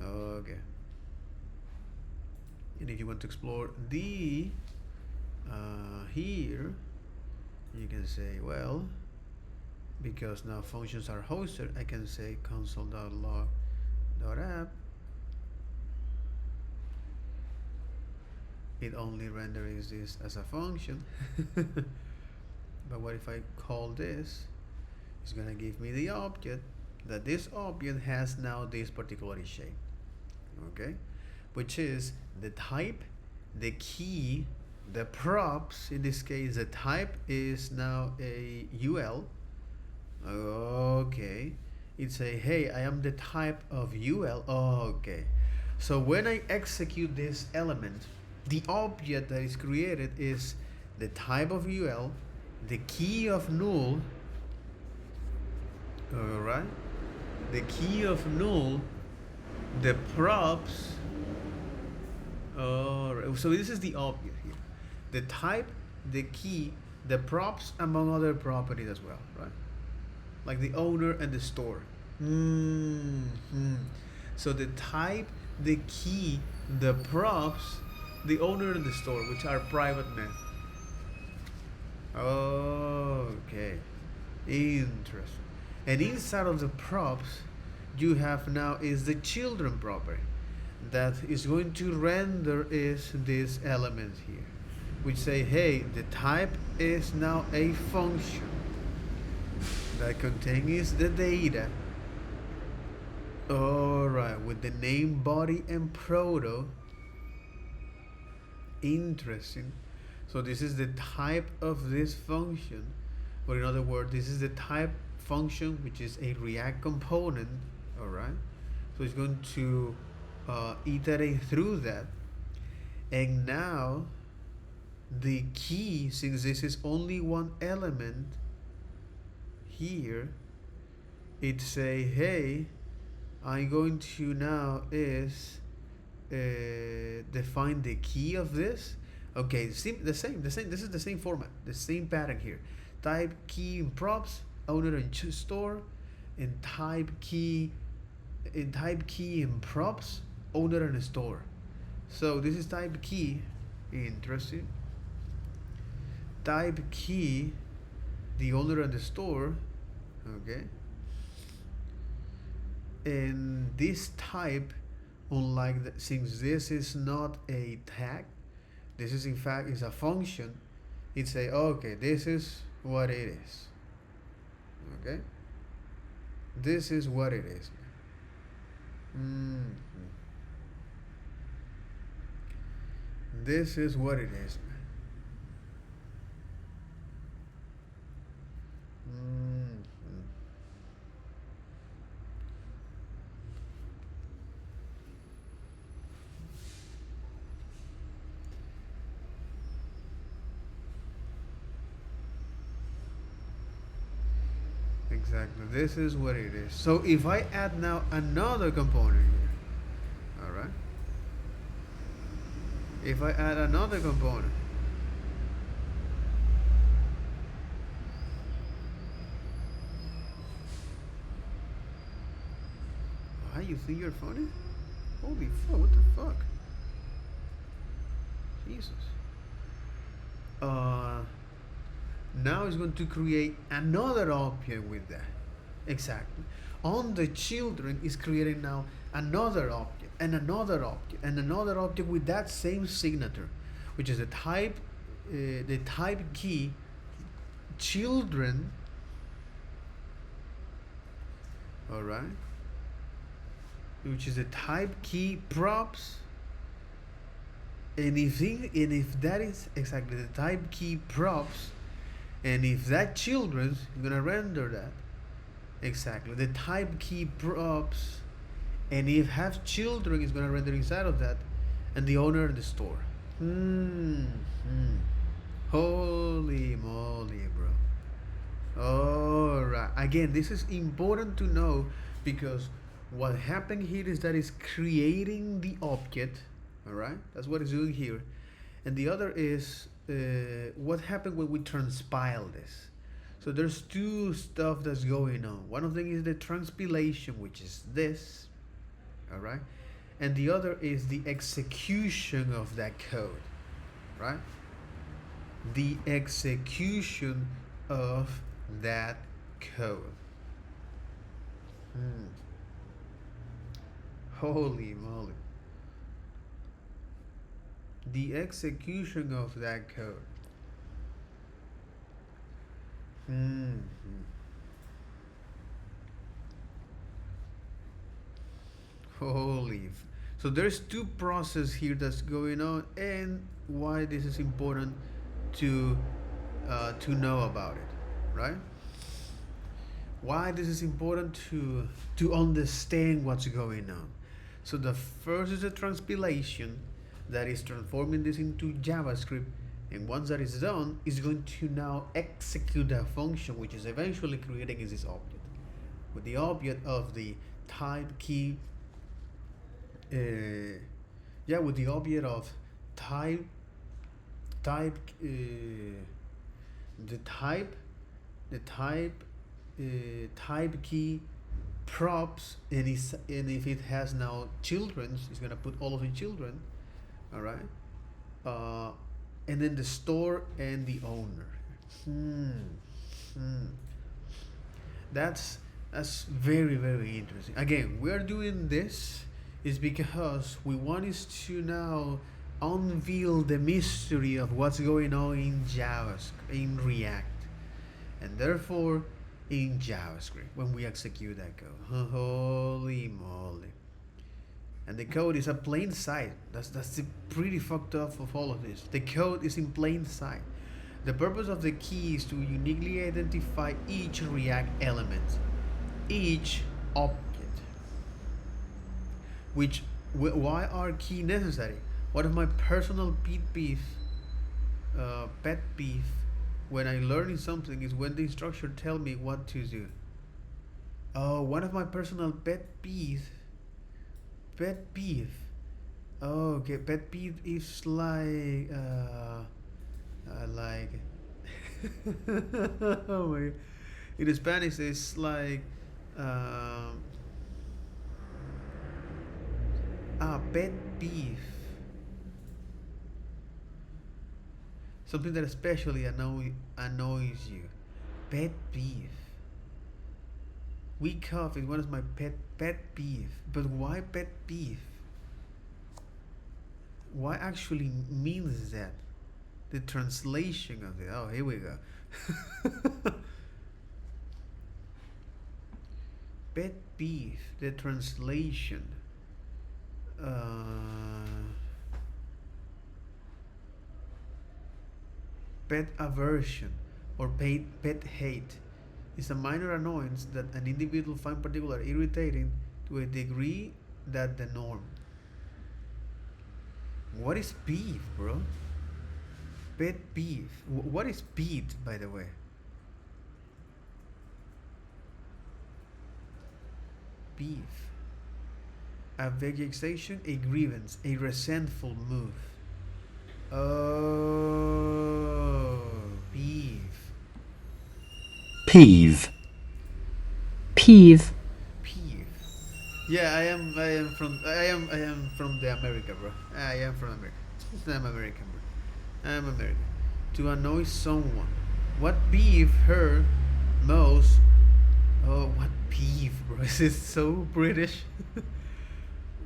Okay. And if you want to explore the here, you can say, well, because now functions are hosted, I can say console.log.app. It only renders this as a function. But what if I call this? It's gonna give me the object, that this object has now this particular shape. Okay? Which is the type, the key, the props. In this case, the type is now a UL. Okay. It's a, hey, I am the type of UL. Okay. So when I execute this element, the object that is created is the type of UL, the key of null, alright? The key of null, the props, alright. So this is the object here. The type, the key, the props, among other properties as well, right? Like the owner and the store. So the type, the key, the props, the owner and the store, which are private methods. Okay, interesting. And inside of the props, you have now is the children property that is going to render is this element here, which say, hey, the type is now a function that contains the data. Alright, with the name, body, and proto. Interesting. So this is the type of this function, or in other words, this is the type function, which is a React component. All right. So it's going to iterate through that, and now the key, since this is only one element here, it say, hey, I'm going to now is define the key of this. Okay, the same. This is the same format, the same pattern here. Type key in props, owner and store, and type key in props, owner and store. So this is type key. Interesting. Type key, the owner and the store. Okay. And this type, unlike since this is not a tag, this is in fact is a function. It say, okay, this is what it is. Okay, this is what it is. This is what it is. Exactly, this is what it is. So if I add now another component here, all right, if I add another component, why you think you're funny? Holy fuck, what the fuck? Jesus. Now it's going to create another object with that. Exactly. On the children is creating now another object and another object and another object with that same signature. which is the type key children, all right, which is the type key props, and if that is exactly the type key props, and if that children's gonna render that exactly the type key props, and if have children is gonna render inside of that, and the owner of the store. Holy moly, bro. Alright. Again, this is important to know, because what happened here is that it's creating the object. Alright? That's what it's doing here. And the other is what happened when we transpile this. So there's two stuff that's going on. One of them is the transpilation, which is this. Alright? And the other is the execution of that code. Right? The execution of that code. Holy moly. The execution of that code. Holy. So there's two processes here that's going on, and why this is important to know about it, right? Why this is important to understand what's going on. So the first is the transpilation, that is transforming this into JavaScript, and once that is done, it's going to now execute a function which is eventually creating this object, with the object of the type key. With the object of type key props, and if it has now children, it's gonna put all of the children. All right. And then the store and the owner. That's very, very interesting. Again, we're doing this is because we want us to now unveil the mystery of what's going on in JavaScript, in React, and therefore in JavaScript when we execute that code. Holy moly. And the code is in plain sight. That's the pretty fucked up of all of this. The code is in plain sight. The purpose of the key is to uniquely identify each React element, each object. Why are key necessary? One of my personal pet peeve when I learning something is when the instructor tell me what to do. One of my personal pet peeve. Okay, pet peeve is like oh my, in Spanish it's like pet peeve. Something that especially annoys you. Pet peeve. Weak cough is one of my pet peeve. But why pet peeve? What actually means that? The translation of it. Oh, here we go. Pet peeve. The translation. Pet aversion or pet hate is a minor annoyance that an individual finds particularly irritating to a degree that the norm. What is peeve, bro? Pet peeve. What is peeve, by the way? Peeve. A vexation, a grievance, a resentful move. Oh, peeve. Peeve. Peeve. Peeve. Yeah, I am from the America, bro. I am from America. I'm American, bro. I'm American. To annoy someone. What peeve her most? Oh, what peeve, bro? This is so British.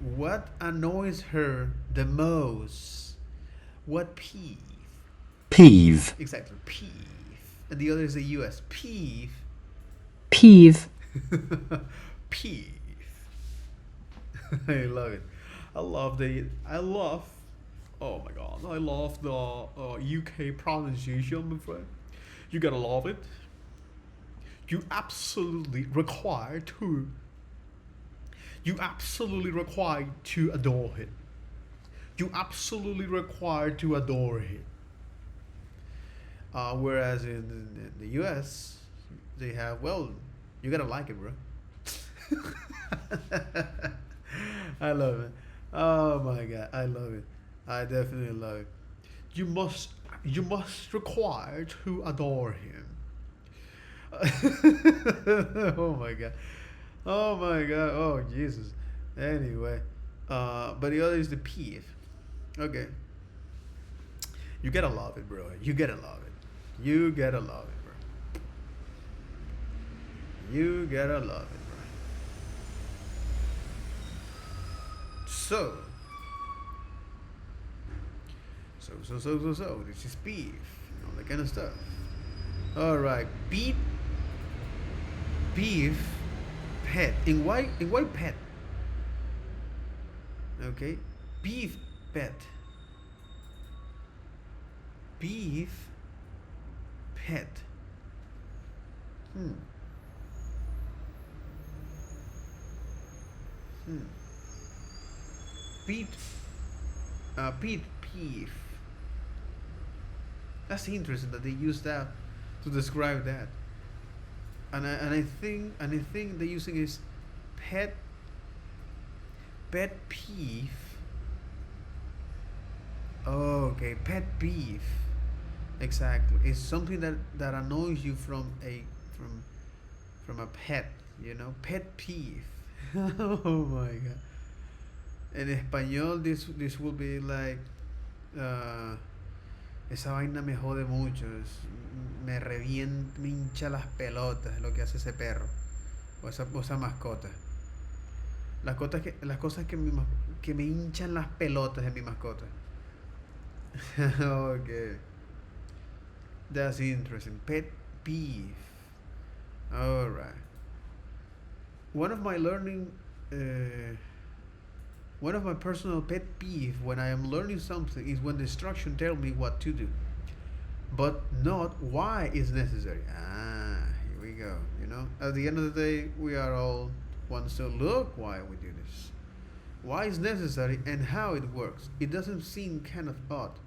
What annoys her the most? What peeve? peeve, Exactly, peeve. And the other is the US. Peeve. peeve, Peeve. I love it. I love, oh my god, I love the UK pronunciation, my friend. You gotta love it. You absolutely require to. You absolutely require to adore it. You absolutely require to adore it. Whereas in the US, they have, well, you gotta like it, bro. I love it. Oh my god, I love it. I definitely love it. You must require to adore him. Oh my god. Oh my god. Oh Jesus. Anyway, but the other is the peeve. Okay. You gotta love it, bro. You gotta love it. You gotta love it, bro. You gotta love it, bro. So, this is beef, all that kind of stuff. All right, beef, pet. In why pet? Okay, beef, pet. Beef, pet. Hmm. Pete, peeve. That's interesting that they use that to describe that. And I think they're using is pet peeve. Oh, okay, pet peeve. Exactly. It's something that annoys you from a pet, pet peeve. Oh my god. En español, this will be like, esa vaina me jode mucho, me revienta, me hincha las pelotas lo que hace ese perro o esa mascota. Las cosas que me hinchan las pelotas de mi mascota. Okay, that's interesting. Pet peeve. All right. One of my learning. One of my personal pet peeve when I am learning something is when the instruction tells me what to do, but not why it's necessary. Here we go. At the end of the day, we are all wants to look why we do this, why it's necessary, and how it works. It doesn't seem kind of odd.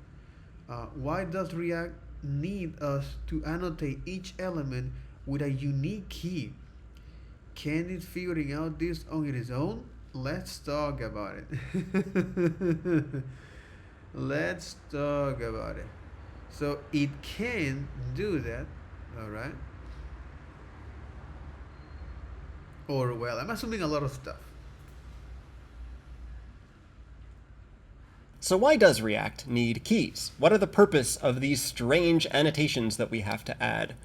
Why does React need us to annotate each element with a unique key? Can it figuring out this on its own? Let's talk about it. Let's talk about it. So it can do that, all right? Or, well, I'm assuming a lot of stuff. So why does React need keys? What are the purpose of these strange annotations that we have to add?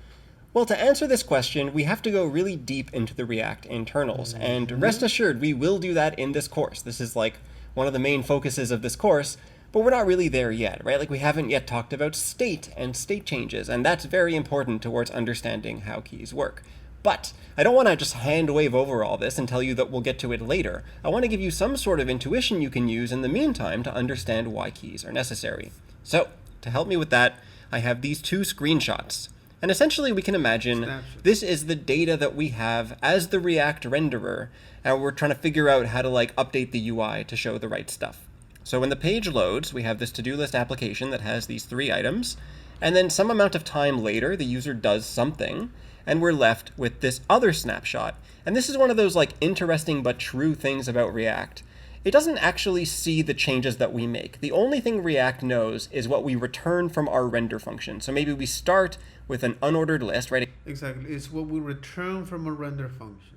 Well, to answer this question, we have to go really deep into the React internals, and rest assured, we will do that in this course. This is like one of the main focuses of this course, but we're not really there yet, right? Like we haven't yet talked about state and state changes, and that's very important towards understanding how keys work. But I don't want to just hand wave over all this and tell you that we'll get to it later. I want to give you some sort of intuition you can use in the meantime to understand why keys are necessary. So, to help me with that, I have these two screenshots. And essentially we can imagine this is the data that we have as the React renderer, and we're trying to figure out how to update the UI to show the right stuff. So when the page loads, we have this to-do list application that has these 3 items, and then some amount of time later, the user does something, and we're left with this other snapshot. And this is one of those interesting but true things about React. It doesn't actually see the changes that we make. The only thing React knows is what we return from our render function. So maybe we start with an unordered list, right? Exactly. It's what we return from a render function.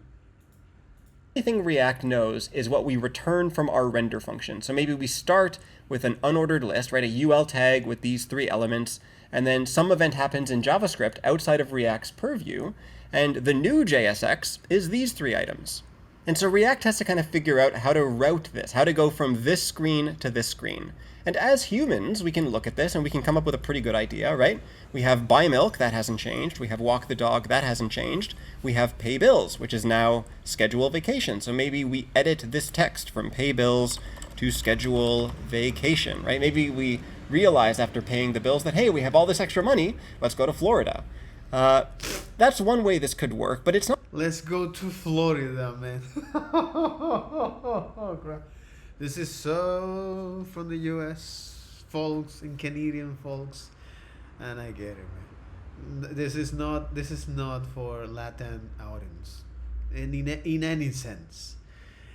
The only thing React knows is what we return from our render function. So maybe we start with an unordered list, right? A UL tag with these 3 elements, and then some event happens in JavaScript outside of React's purview, and the new JSX is these 3 items. And so React has to kind of figure out how to route this, how to go from this screen to this screen. And as humans, we can look at this and we can come up with a pretty good idea, right? We have buy milk, that hasn't changed. We have walk the dog, that hasn't changed. We have pay bills, which is now schedule vacation. So maybe we edit this text from pay bills to schedule vacation, right? Maybe we realize after paying the bills that, hey, we have all this extra money, let's go to Florida. That's one way this could work, but it's not. Let's go to Florida, man. Oh, crap. This is so from the US folks and Canadian folks, and I get it, man. This is not for Latin audience, in any sense.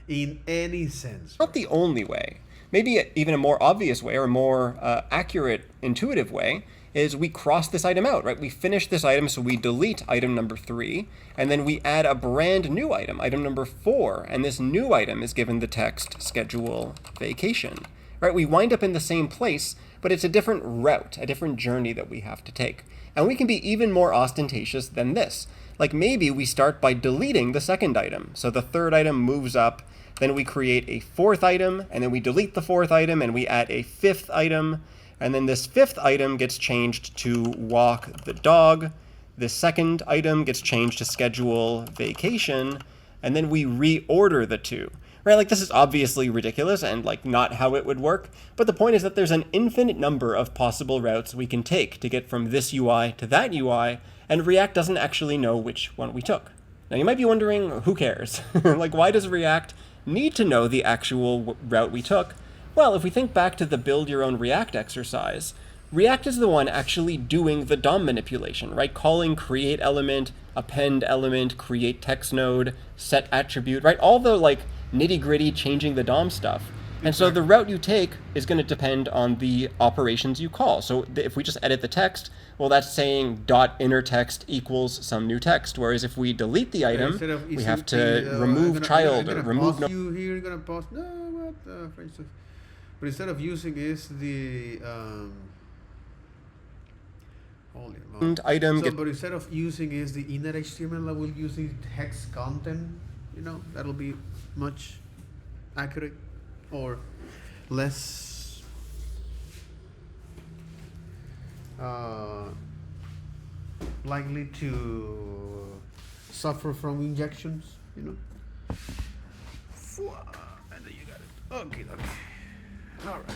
In any sense. Not the only way. Maybe even a more obvious way or a more accurate, intuitive way is we cross this item out, right? We finish this item, so we delete item number 3, and then we add a brand new item, item number 4, and this new item is given the text schedule vacation, right? We wind up in the same place, but it's a different route, a different journey that we have to take. And we can be even more ostentatious than this. Like maybe we start by deleting the second item. So the third item moves up, then we create a fourth item, and then we delete the fourth item, and we add a fifth item, and then this fifth item gets changed to walk the dog. This second item gets changed to schedule vacation, and then we reorder the two. Right? Like this is obviously ridiculous and like not how it would work, but the point is that there's an infinite number of possible routes we can take to get from this UI to that UI, and React doesn't actually know which one we took. Now you might be wondering, who cares? Like why does React need to know the actual route we took? Well, if we think back to the build your own React exercise, React is the one actually doing the DOM manipulation, right? Calling create element, append element, create text node, set attribute, right? All the like nitty gritty changing the DOM stuff. And so the route you take is going to depend on the operations you call. So if we just edit the text, well, that's saying dot inner text equals some new text. Whereas if we delete the item, we have to remove child or remove. You here, you're gonna pause. No, what? For instance, but instead of using is the holy moly. Item. So, but instead of using is the inner HTML, I will use the text content. You know, that'll be much accurate or less likely to suffer from injections, you know. And then you got it. Okay. All right.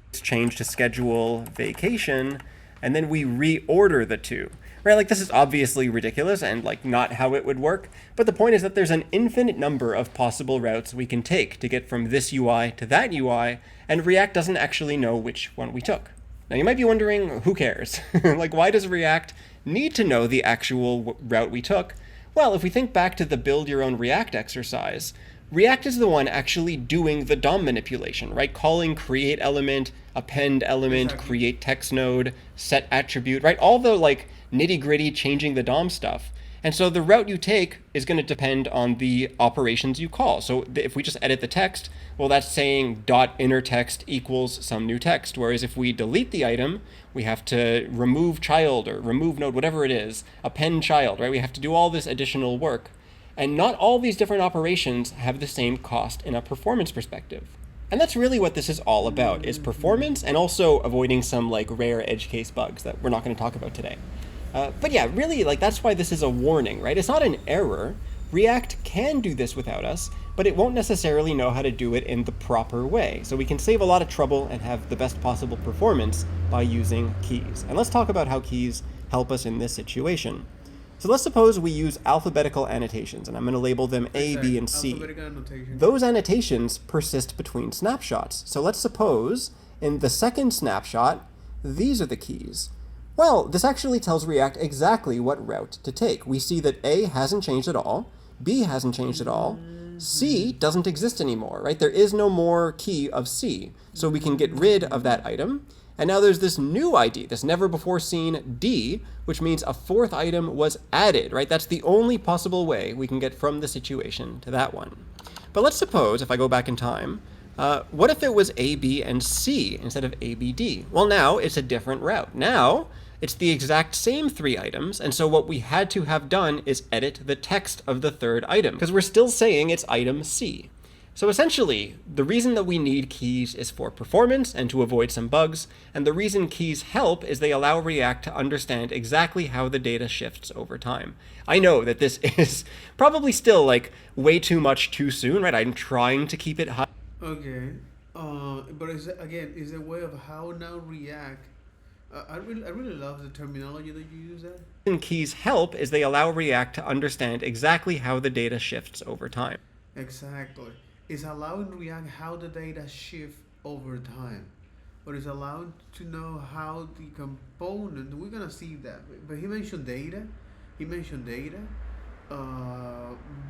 It's changed to schedule vacation, and then we reorder the two. Right, like this is obviously ridiculous and like not how it would work, but the point is that there's an infinite number of possible routes we can take to get from this UI to that UI, and React doesn't actually know which one we took. Now you might be wondering, who cares? Like why does React need to know the actual route we took? Well, if we think back to the build your own React exercise, React is the one actually doing the DOM manipulation, right? Calling create element, append element, create text node, set attribute, right? All the like nitty gritty changing the DOM stuff. And so the route you take is going to depend on the operations you call. So if we just edit the text, well, that's saying dot inner text equals some new text. Whereas if we delete the item, we have to remove child or remove node, whatever it is, append child, right? We have to do all this additional work. And not all these different operations have the same cost in a performance perspective. And that's really what this is all about, is performance and also avoiding some like rare edge case bugs that we're not going to talk about today. But yeah, really, like that's why this is a warning, right? It's not an error. React can do this without us, but it won't necessarily know how to do it in the proper way. So we can save a lot of trouble and have the best possible performance by using keys. And let's talk about how keys help us in this situation. So let's suppose we use alphabetical annotations, and I'm going to label them A, B, and C. Those annotations persist between snapshots. So let's suppose in the second snapshot, these are the keys. Well, this actually tells React exactly what route to take. We see that A hasn't changed at all, B hasn't changed at all, C doesn't exist anymore, right? There is no more key of C. So we can get rid of that item. And now there's this new ID, this never before seen D, which means a fourth item was added, right? That's the only possible way we can get from the situation to that one. But let's suppose, if I go back in time, what if it was A, B, and C instead of A, B, D? Well, now it's a different route. Now it's the exact same 3 items, and so what we had to have done is edit the text of the third item, because we're still saying it's item C. So essentially, the reason that we need keys is for performance and to avoid some bugs, and the reason keys help is they allow React to understand exactly how the data shifts over time. I know that this is probably still like way too much too soon, right? I'm trying to keep it high. Okay, but is a way of how now React. I really love the terminology that you use there. And keys help is they allow React to understand exactly how the data shifts over time. Exactly. It's allowing React how the data shift over time. But it's allowed to know how the component, we're gonna see that. But he mentioned data. He mentioned data.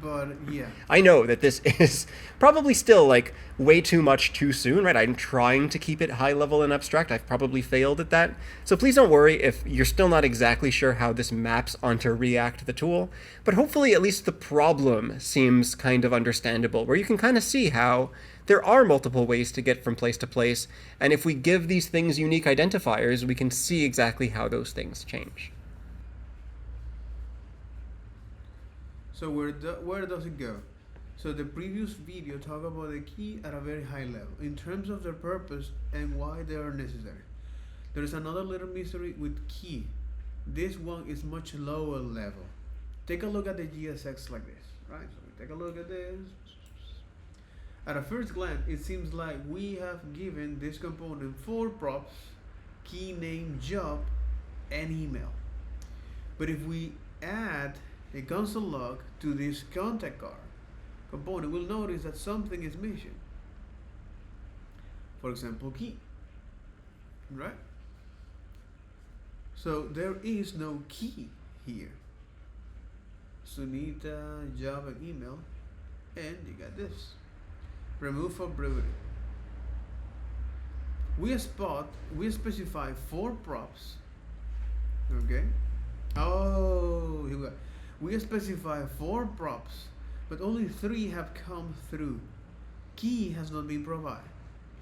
But yeah. I know that this is probably still like way too much too soon, right? I'm trying to keep it high level and abstract. I've probably failed at that. So please don't worry if you're still not exactly sure how this maps onto React, the tool. But hopefully at least the problem seems kind of understandable, where you can kind of see how there are multiple ways to get from place to place. And if we give these things unique identifiers, we can see exactly how those things change. So where does it go? So the previous video talked about the key at a very high level in terms of their purpose and why they are necessary. There is another little mystery with key. This one is much lower level. Take a look at the GSX like this, right? So we take a look at this. At a first glance, it seems like we have given this component 4 props, key, name, job, and email. But if we add a console log to this contact card component, we'll notice that something is missing. For example, key, right? So there is no key here. Sunita, job, and email, and you got this. Remove for brevity. We specify 4 props. Okay. Oh, here we go. We specify 4 props, but only 3 have come through. Key has not been provided.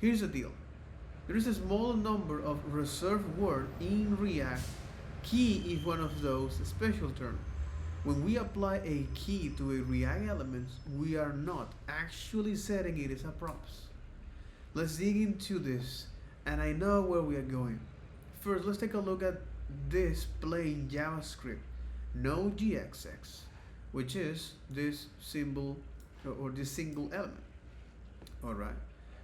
Here's the deal. There is a small number of reserved words in React. Key is one of those special terms. When we apply a key to a React element, we are not actually setting it as a props. Let's dig into this, and I know where we are going. First, let's take a look at this plain JavaScript. No GXX, which is this symbol or this single element. Alright,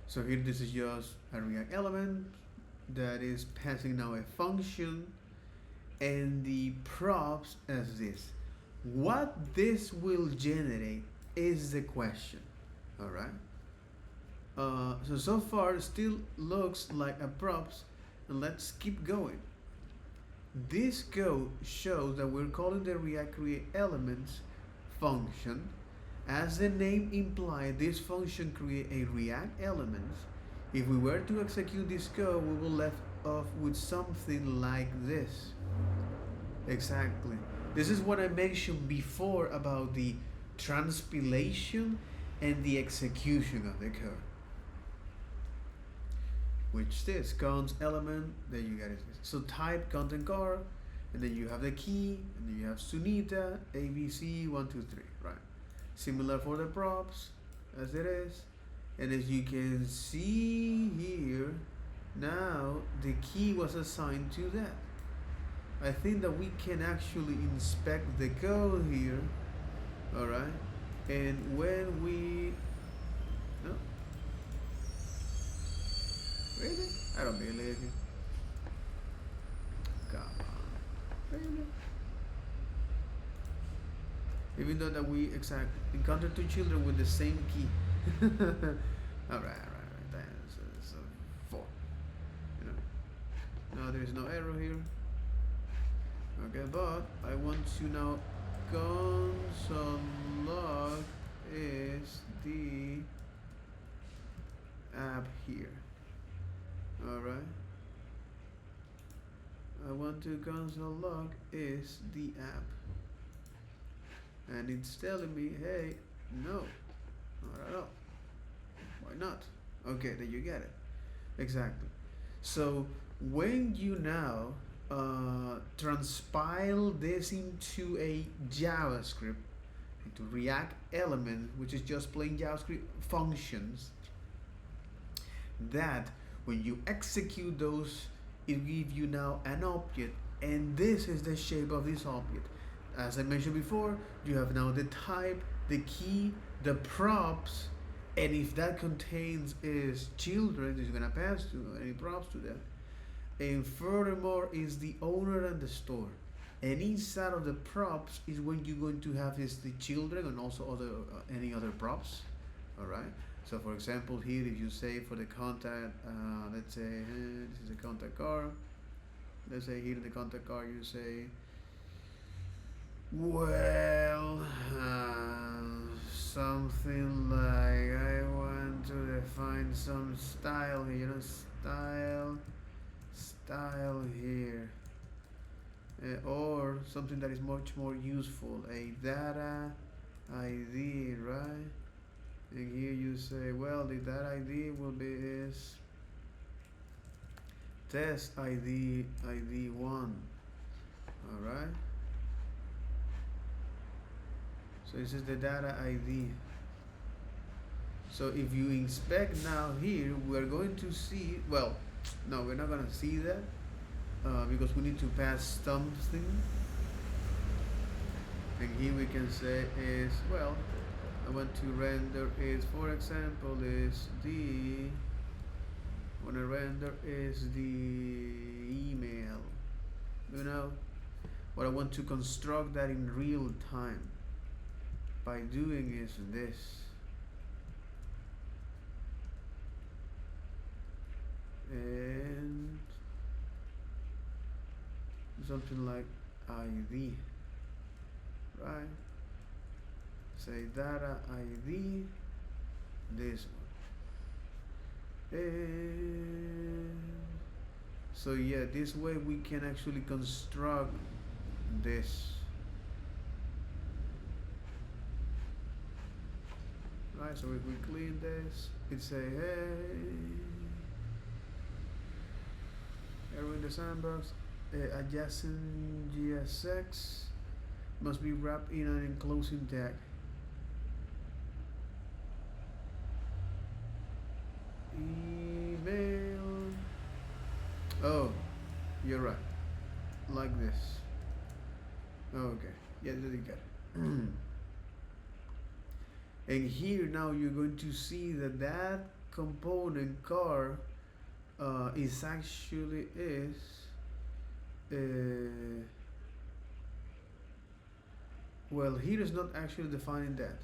so here this is just a React element that is passing now a function and the props as this. What this will generate is the question. Alright, so far it still looks like a props, and let's keep going. This code shows that we're calling the React create elements function. As the name implies, this function create a React element. If we were to execute this code, we will left off with something like this. Exactly. This is what I mentioned before about the transpilation and the execution of the code. Which this const element, then you got it. So type content card, and then you have the key, and then you have Sunita, ABC, 1, 2, 3, right? Similar for the props, as it is. And as you can see here, now the key was assigned to that. I think that we can actually inspect the code here, alright? And when we, no. Really? I don't believe you. Come on. Really? Even though that we encountered 2 children with the same key. Alright. That's 4. You know. No, there is no error here. Okay, but I want to now console log is the app here. Alright. I want to console log is the app. And it's telling me, hey, no, not at all. Why not? Okay, then you get it. Exactly. So when you now transpile this into a JavaScript, into React element, which is just plain JavaScript functions, that when you execute those, it gives you now an object, and this is the shape of this object. As I mentioned before, you have now the type, the key, the props, and if that contains is children, you're gonna pass to any props to that. And furthermore is the owner and the store. And inside of the props is when you're going to have is the children and also other any other props. All right. So for example, here if you say for the contact, let's say this is a contact card. Let's say here in the contact card you say, well, something like I want to define some style here, style here, or something that is much more useful, a data ID, right? And here you say, well, the data ID will be is test ID 1. All right. So this is the data ID. So if you inspect now here, we're going to see, well, no, we're not going to see that because we need to pass something. And here we can say is, well, I want to render is, for example, is the, I want to render is the email. You know, what I want to construct that in real time by doing is this. And something like ID, right? Say data ID, this one. And so yeah, this way we can actually construct this. Right, so if we clean this, it say, hey, error in the sandbox, adjacent GSX must be wrapped in an enclosing tag. Email. Oh, you're right. Like this. Okay. Yeah, you got it. And here now you're going to see that that component car is actually is well, here is not actually defining that,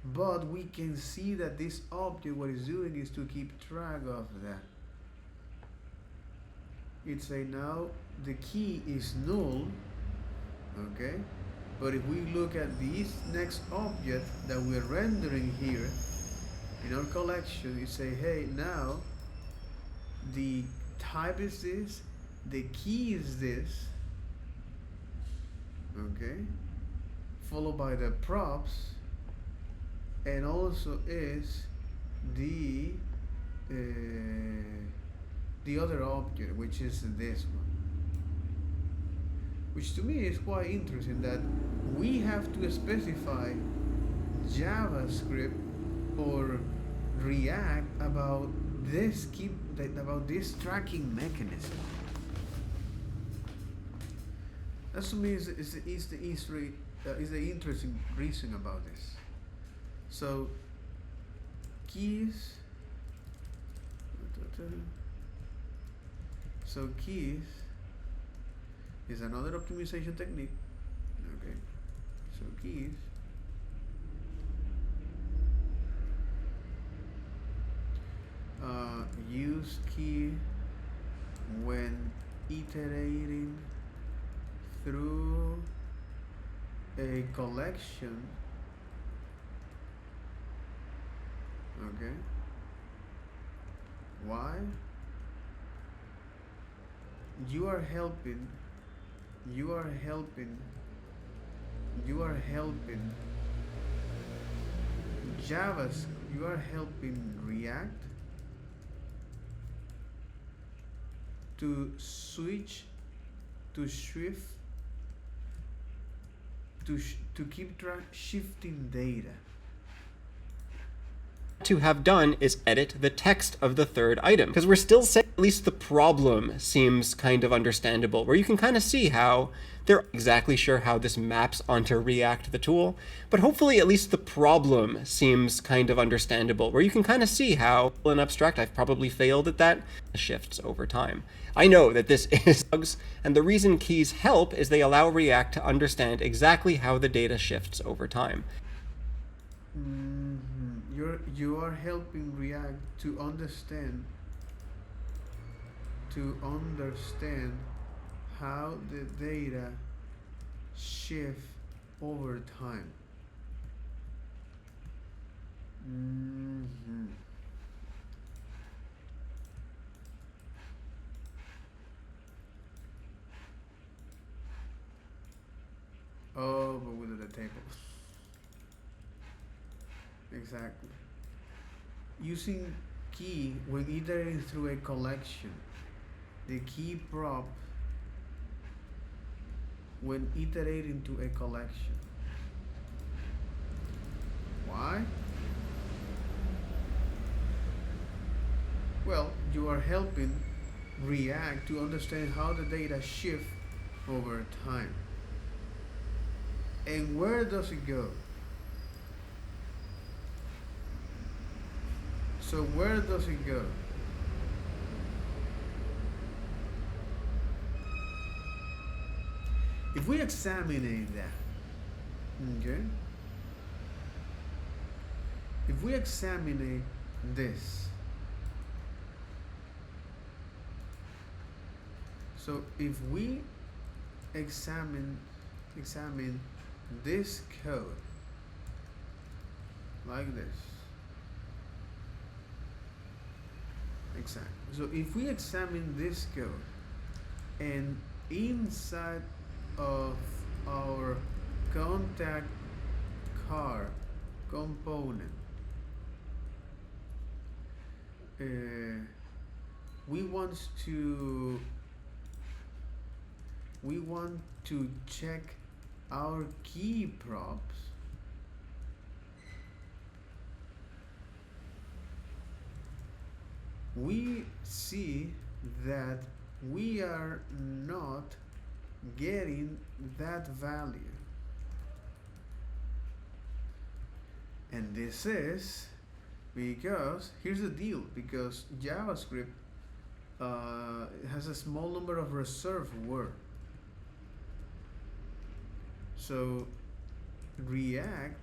but we can see that this object, what it's doing is to keep track of that. It say now the key is null, okay, but if we look at this next object that we're rendering here in our collection, it say, hey, now the type is this, the key is this, okay, followed by the props, and also is the other object, which is this one. Which to me is quite interesting that we have to specify JavaScript or React about this tracking mechanism. That to me is the interesting reason about this. So keys. So keys is another optimization technique. Okay. So keys. Use key when iterating through a collection. Okay. Why? You are helping JavaScript, you are helping React to shift to keep track shifting data. To have done is edit the text of the third item, because we're still saying at least the problem seems kind of understandable, where you can kind of see how they're not exactly sure how this maps onto React the tool, but hopefully at least the problem seems kind of understandable, where you can kind of see how in abstract I've probably failed at that shifts over time. I know that this is bugs, and the reason keys help is they allow React to understand exactly how the data shifts over time. You are helping React to understand how the data shift over time. Oh, but with the table. Exactly. Using key when iterating through a collection. The key prop when iterating to a collection. Why? Well, you are helping React to understand how the data shift over time. And where does it go? So where does it go? If we examine that, okay? If we examine this, so if we examine this code like this, exactly. So if we examine this code and inside of our contact card component, we want to check our key props. We see that we are not getting that value, and this is because here's the deal, because JavaScript has a small number of reserved words. So React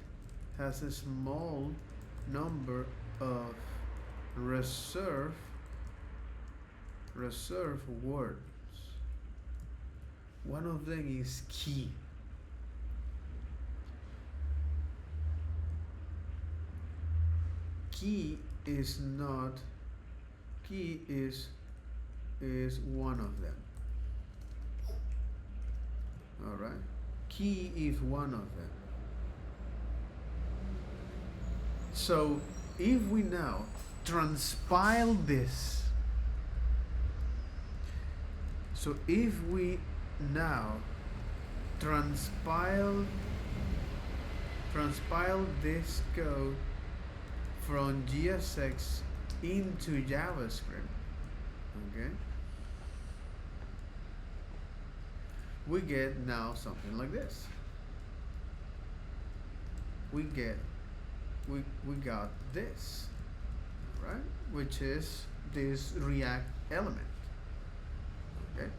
has a small number of reserved words. One of them is key. Key is one of them. All right. Key is one of them. So if we now transpile this, so if we now transpile this code from GSX into JavaScript, okay, we get now something like this. We got this, right? Which is this React element. Okay,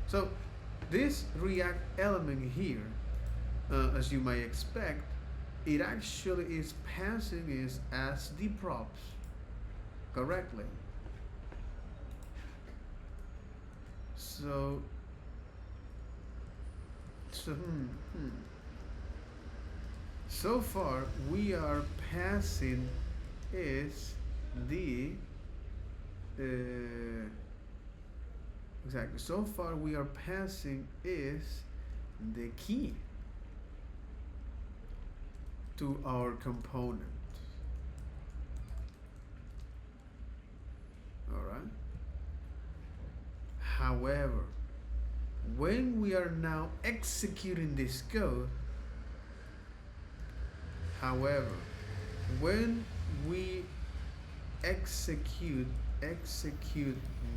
so this React element here, as you might expect, it actually is passing is as the props correctly. So so far we are passing is the exactly. So far we are passing is the key to our component. All right. However, when we are now executing this code, However, when we execute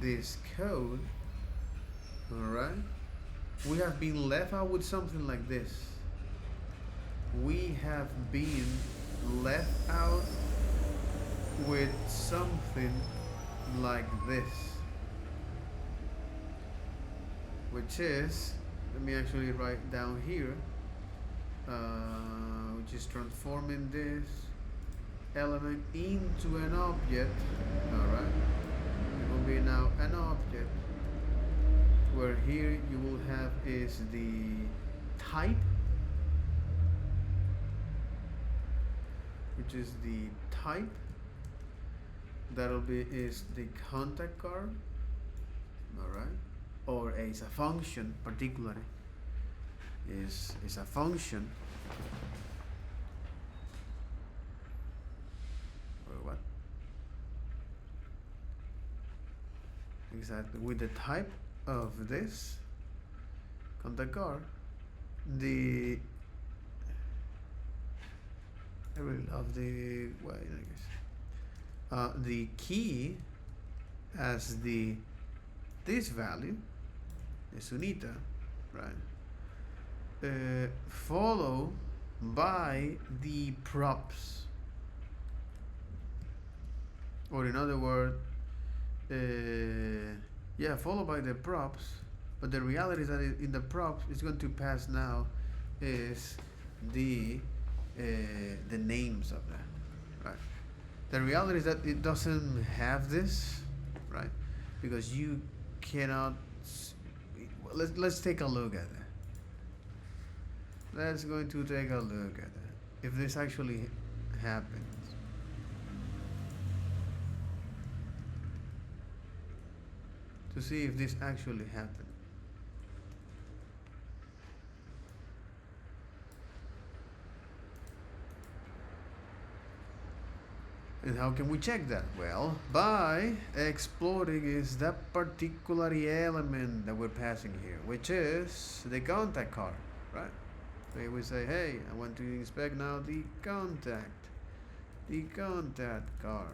this code, all right, we have been left out with something like this. We have been left out with something like this, which is, let me actually write down here, which is transforming this element into an object. Alright, it will be now an object, where here you will have is the type, which is the type, that'll be is the contact card. Alright, or is a function, particularly is a function, or what exactly, with the type of this contact card. I really love the the key as this value, the Sunita, right? Follow by the props, or in other words, follow by the props. But the reality is that in the props, it's going to pass now is the names of that, right? The reality is that it doesn't have this, right? Because you cannot. Let's take a look at that. Let's going to take a look at that. If this actually happens. To see if this actually happened. And how can we check that? Well, by exploring is that particular element that we're passing here, which is the contact card, right? So we say, hey, I want to inspect now the contact card.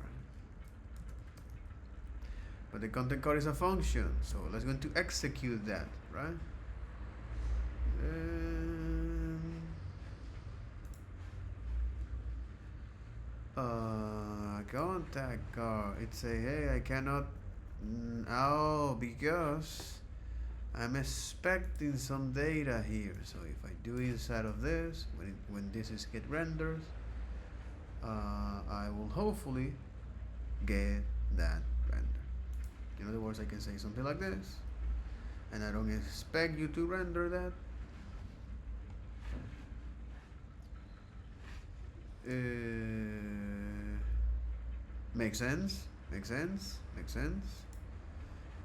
But the contact card is a function, so let's go to execute that, right? Contact card. It say, hey, I cannot. Because I'm expecting some data here. So if I do inside of this, when this is get rendered, I will hopefully get that rendered. In other words, I can say something like this, and I don't expect you to render that. Makes sense?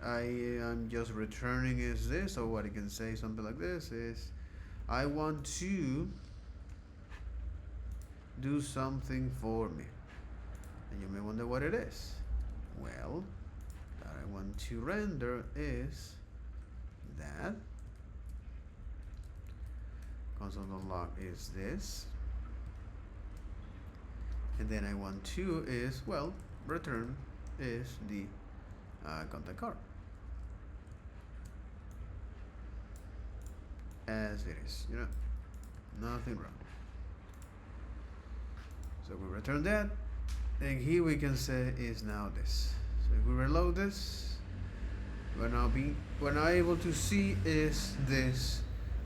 I am just returning is this, or what I can say something like this is, I want to do something for me. And you may wonder what it is. Well, that I want to render is that console.log is this. And then I want to is, well, return is the contact card as it is, nothing wrong. So we return that, and here we can say is now this. So if we reload this, we're now able to see is this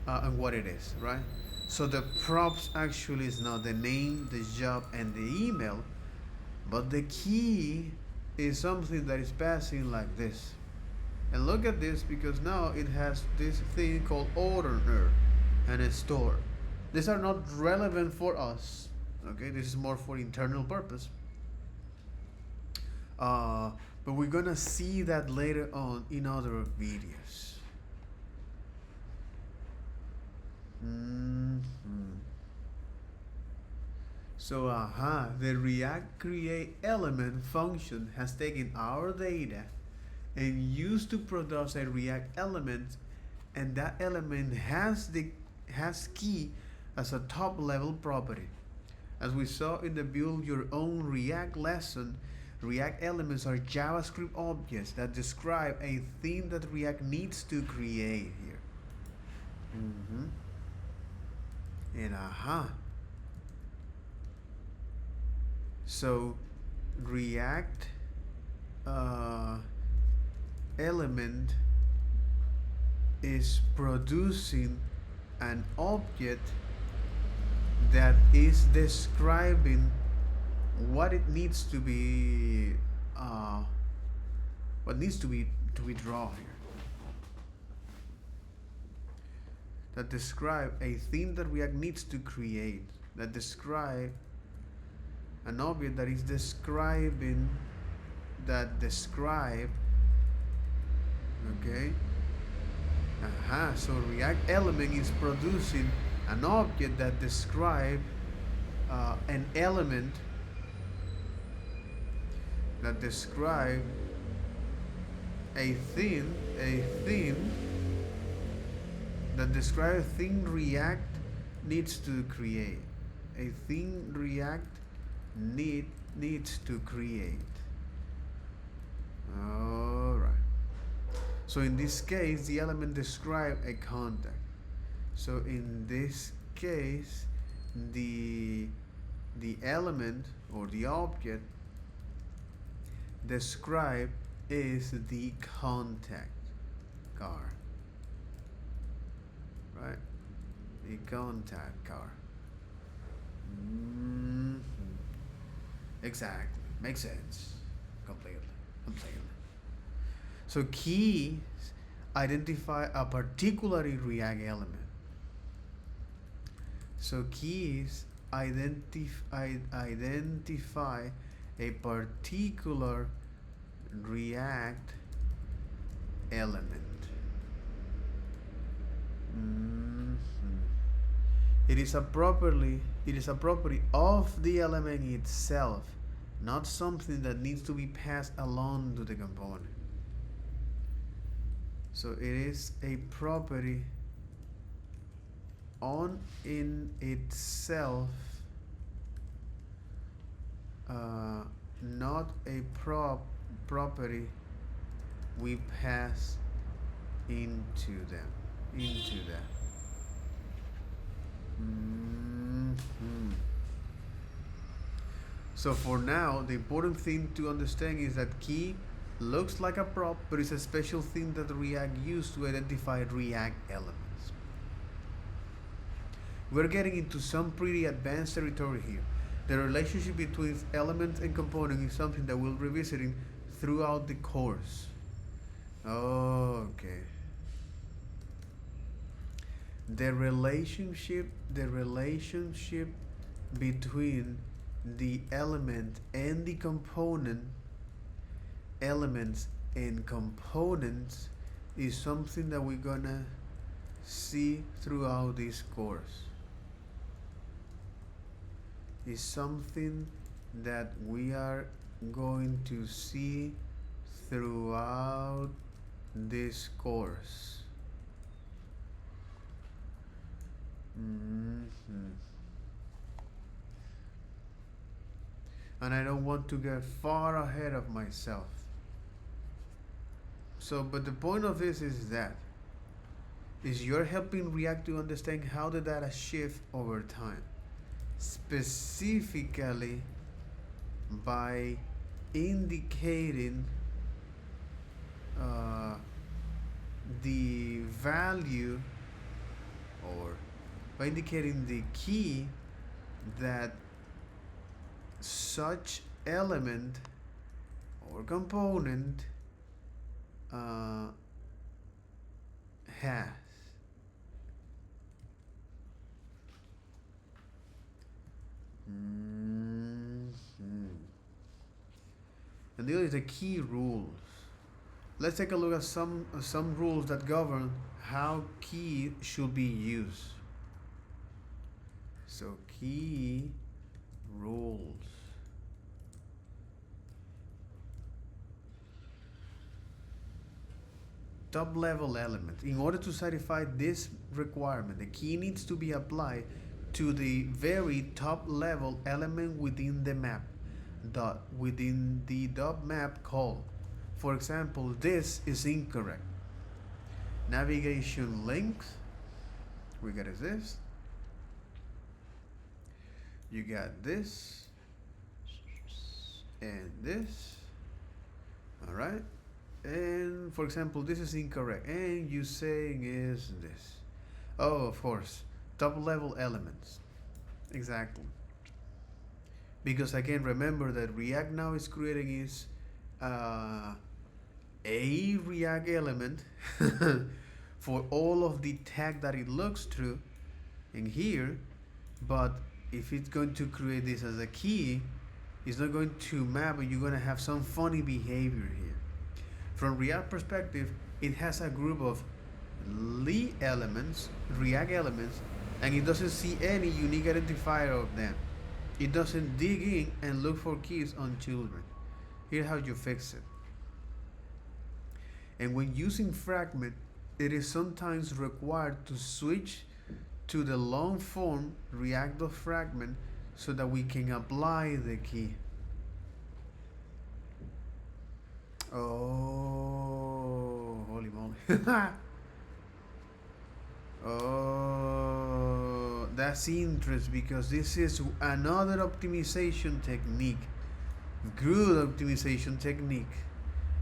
and what it is, right? So the props actually is now the name, the job, and the email, but the key is something that is passing like this. And look at this, because now it has this thing called orderer and a store. These are not relevant for us, okay? This is more for internal purpose. But we're gonna see that later on in other videos. So the React create element function has taken our data and used to produce a React element, and that element has key as a top level property. As we saw in the Build Your Own React lesson, React elements are JavaScript objects that describe a thing that React needs to create here. And so React element is producing an object that is describing what it needs to be drawn here, that describe a thing that React needs to create, that describe an object that is describing okay. So React element is producing an object that describe an element that describe a thing that describe a thing React needs to create, a thing React needs to create. Alright. So in this case, the element describe a contact. So in this case, the element or the object described is the contact car, right? The contact car. Exactly, makes sense. Completely. So keys identify a particular React element. So keys identify a particular React element. It is a property of the element itself, not something that needs to be passed along to the component. So it is a property on in itself, not a property we pass into that. So for now, the important thing to understand is that key looks like a prop, but it's a special thing that React used to identify React elements. We're getting into some pretty advanced territory here. The relationship between element and component is something that we'll be revisiting throughout the course. Okay. The relationship between the element and the component, elements and components, is something that we're gonna see throughout this course. Is something that we are going to see throughout this course. And I don't want to get far ahead of myself. So, but the point of this is you're helping React to understand how the data shift over time, specifically by indicating the value, or by indicating the key that such element or component has. And these are the key rules. Let's take a look at some rules that govern how key should be used. So key rules. Top level element. In order to satisfy this requirement, the key needs to be applied to the very top level element within the map, within the dot map call. For example, this is incorrect. Navigation length, we got this. You got this and this. All right. And for example, this is incorrect, and you saying is this. Oh, of course, top level elements. Exactly. Because again, remember that React now is creating is a React element for all of the tag that it looks through in here, but if it's going to create this as a key, it's not going to map, and you're going to have some funny behavior here. From React perspective, it has a group of React elements, and it doesn't see any unique identifier of them. It doesn't dig in and look for keys on children. Here's how you fix it. And when using Fragment, it is sometimes required to switch to the long form React.Fragment so that we can apply the key. Oh, holy moly. Oh, that's interesting, because this is another optimization technique. Good optimization technique.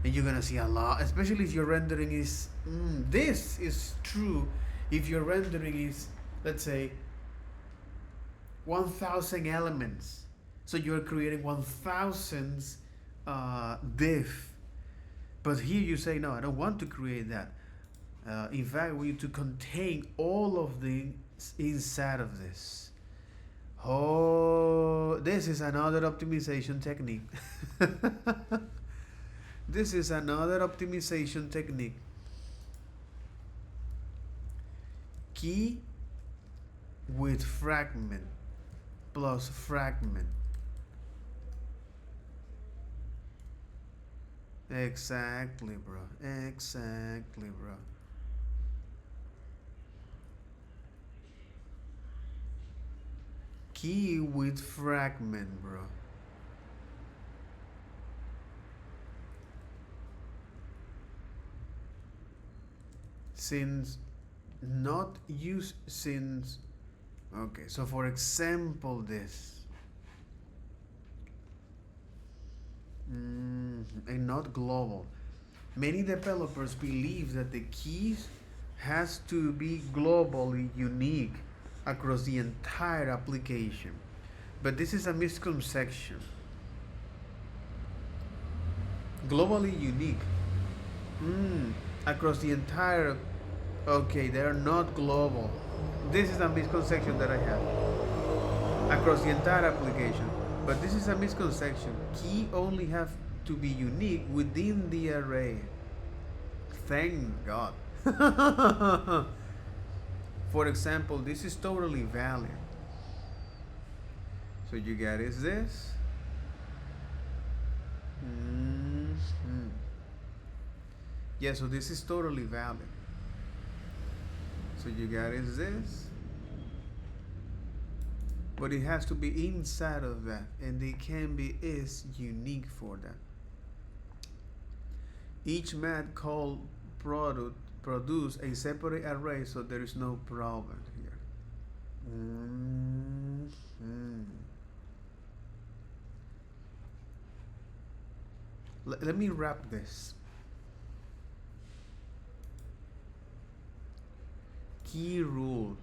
And you're gonna see a lot, especially if your rendering is this is true if your rendering is, let's say, 1000 elements, so you're creating 1000 div, but here you say no, I don't want to create that. In fact, we need to contain all of the inside of this. Oh, this is another optimization technique. This is another optimization technique. Key with fragment plus fragment. Exactly, bro. Exactly, bro. Key with fragment, bro. Since not use since, okay, so for example this and not global. Many developers believe that the keys has to be globally unique across the entire application, but this is a misconception. Globally unique across the entire, okay, they are not global. This is a misconception that I have across the entire application, but this is a misconception. Key only have to be unique within the array. Thank God. For example, this is totally valid. So you got is this. Yeah, so this is totally valid. So you got is this. But it has to be inside of that, and it can be is unique for that. Each mat call produce a separate array, so there is no problem here. Let me wrap this. Key rules.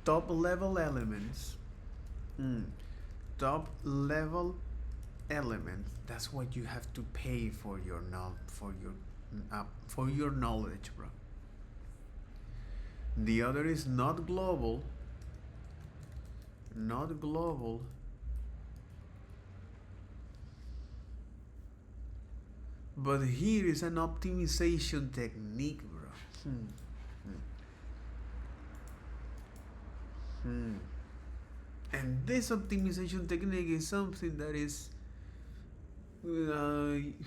Top level elements. Top level elements. That's what you have to pay for your knowledge, bro. The other is not global. Not global. But here is an optimization technique, bro. And this optimization technique is something that is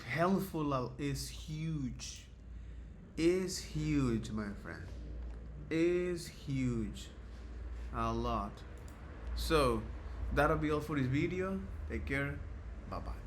helpful, is huge. Is huge, my friend. Is huge. A lot. So that'll be all for this video. Take care. Bye bye.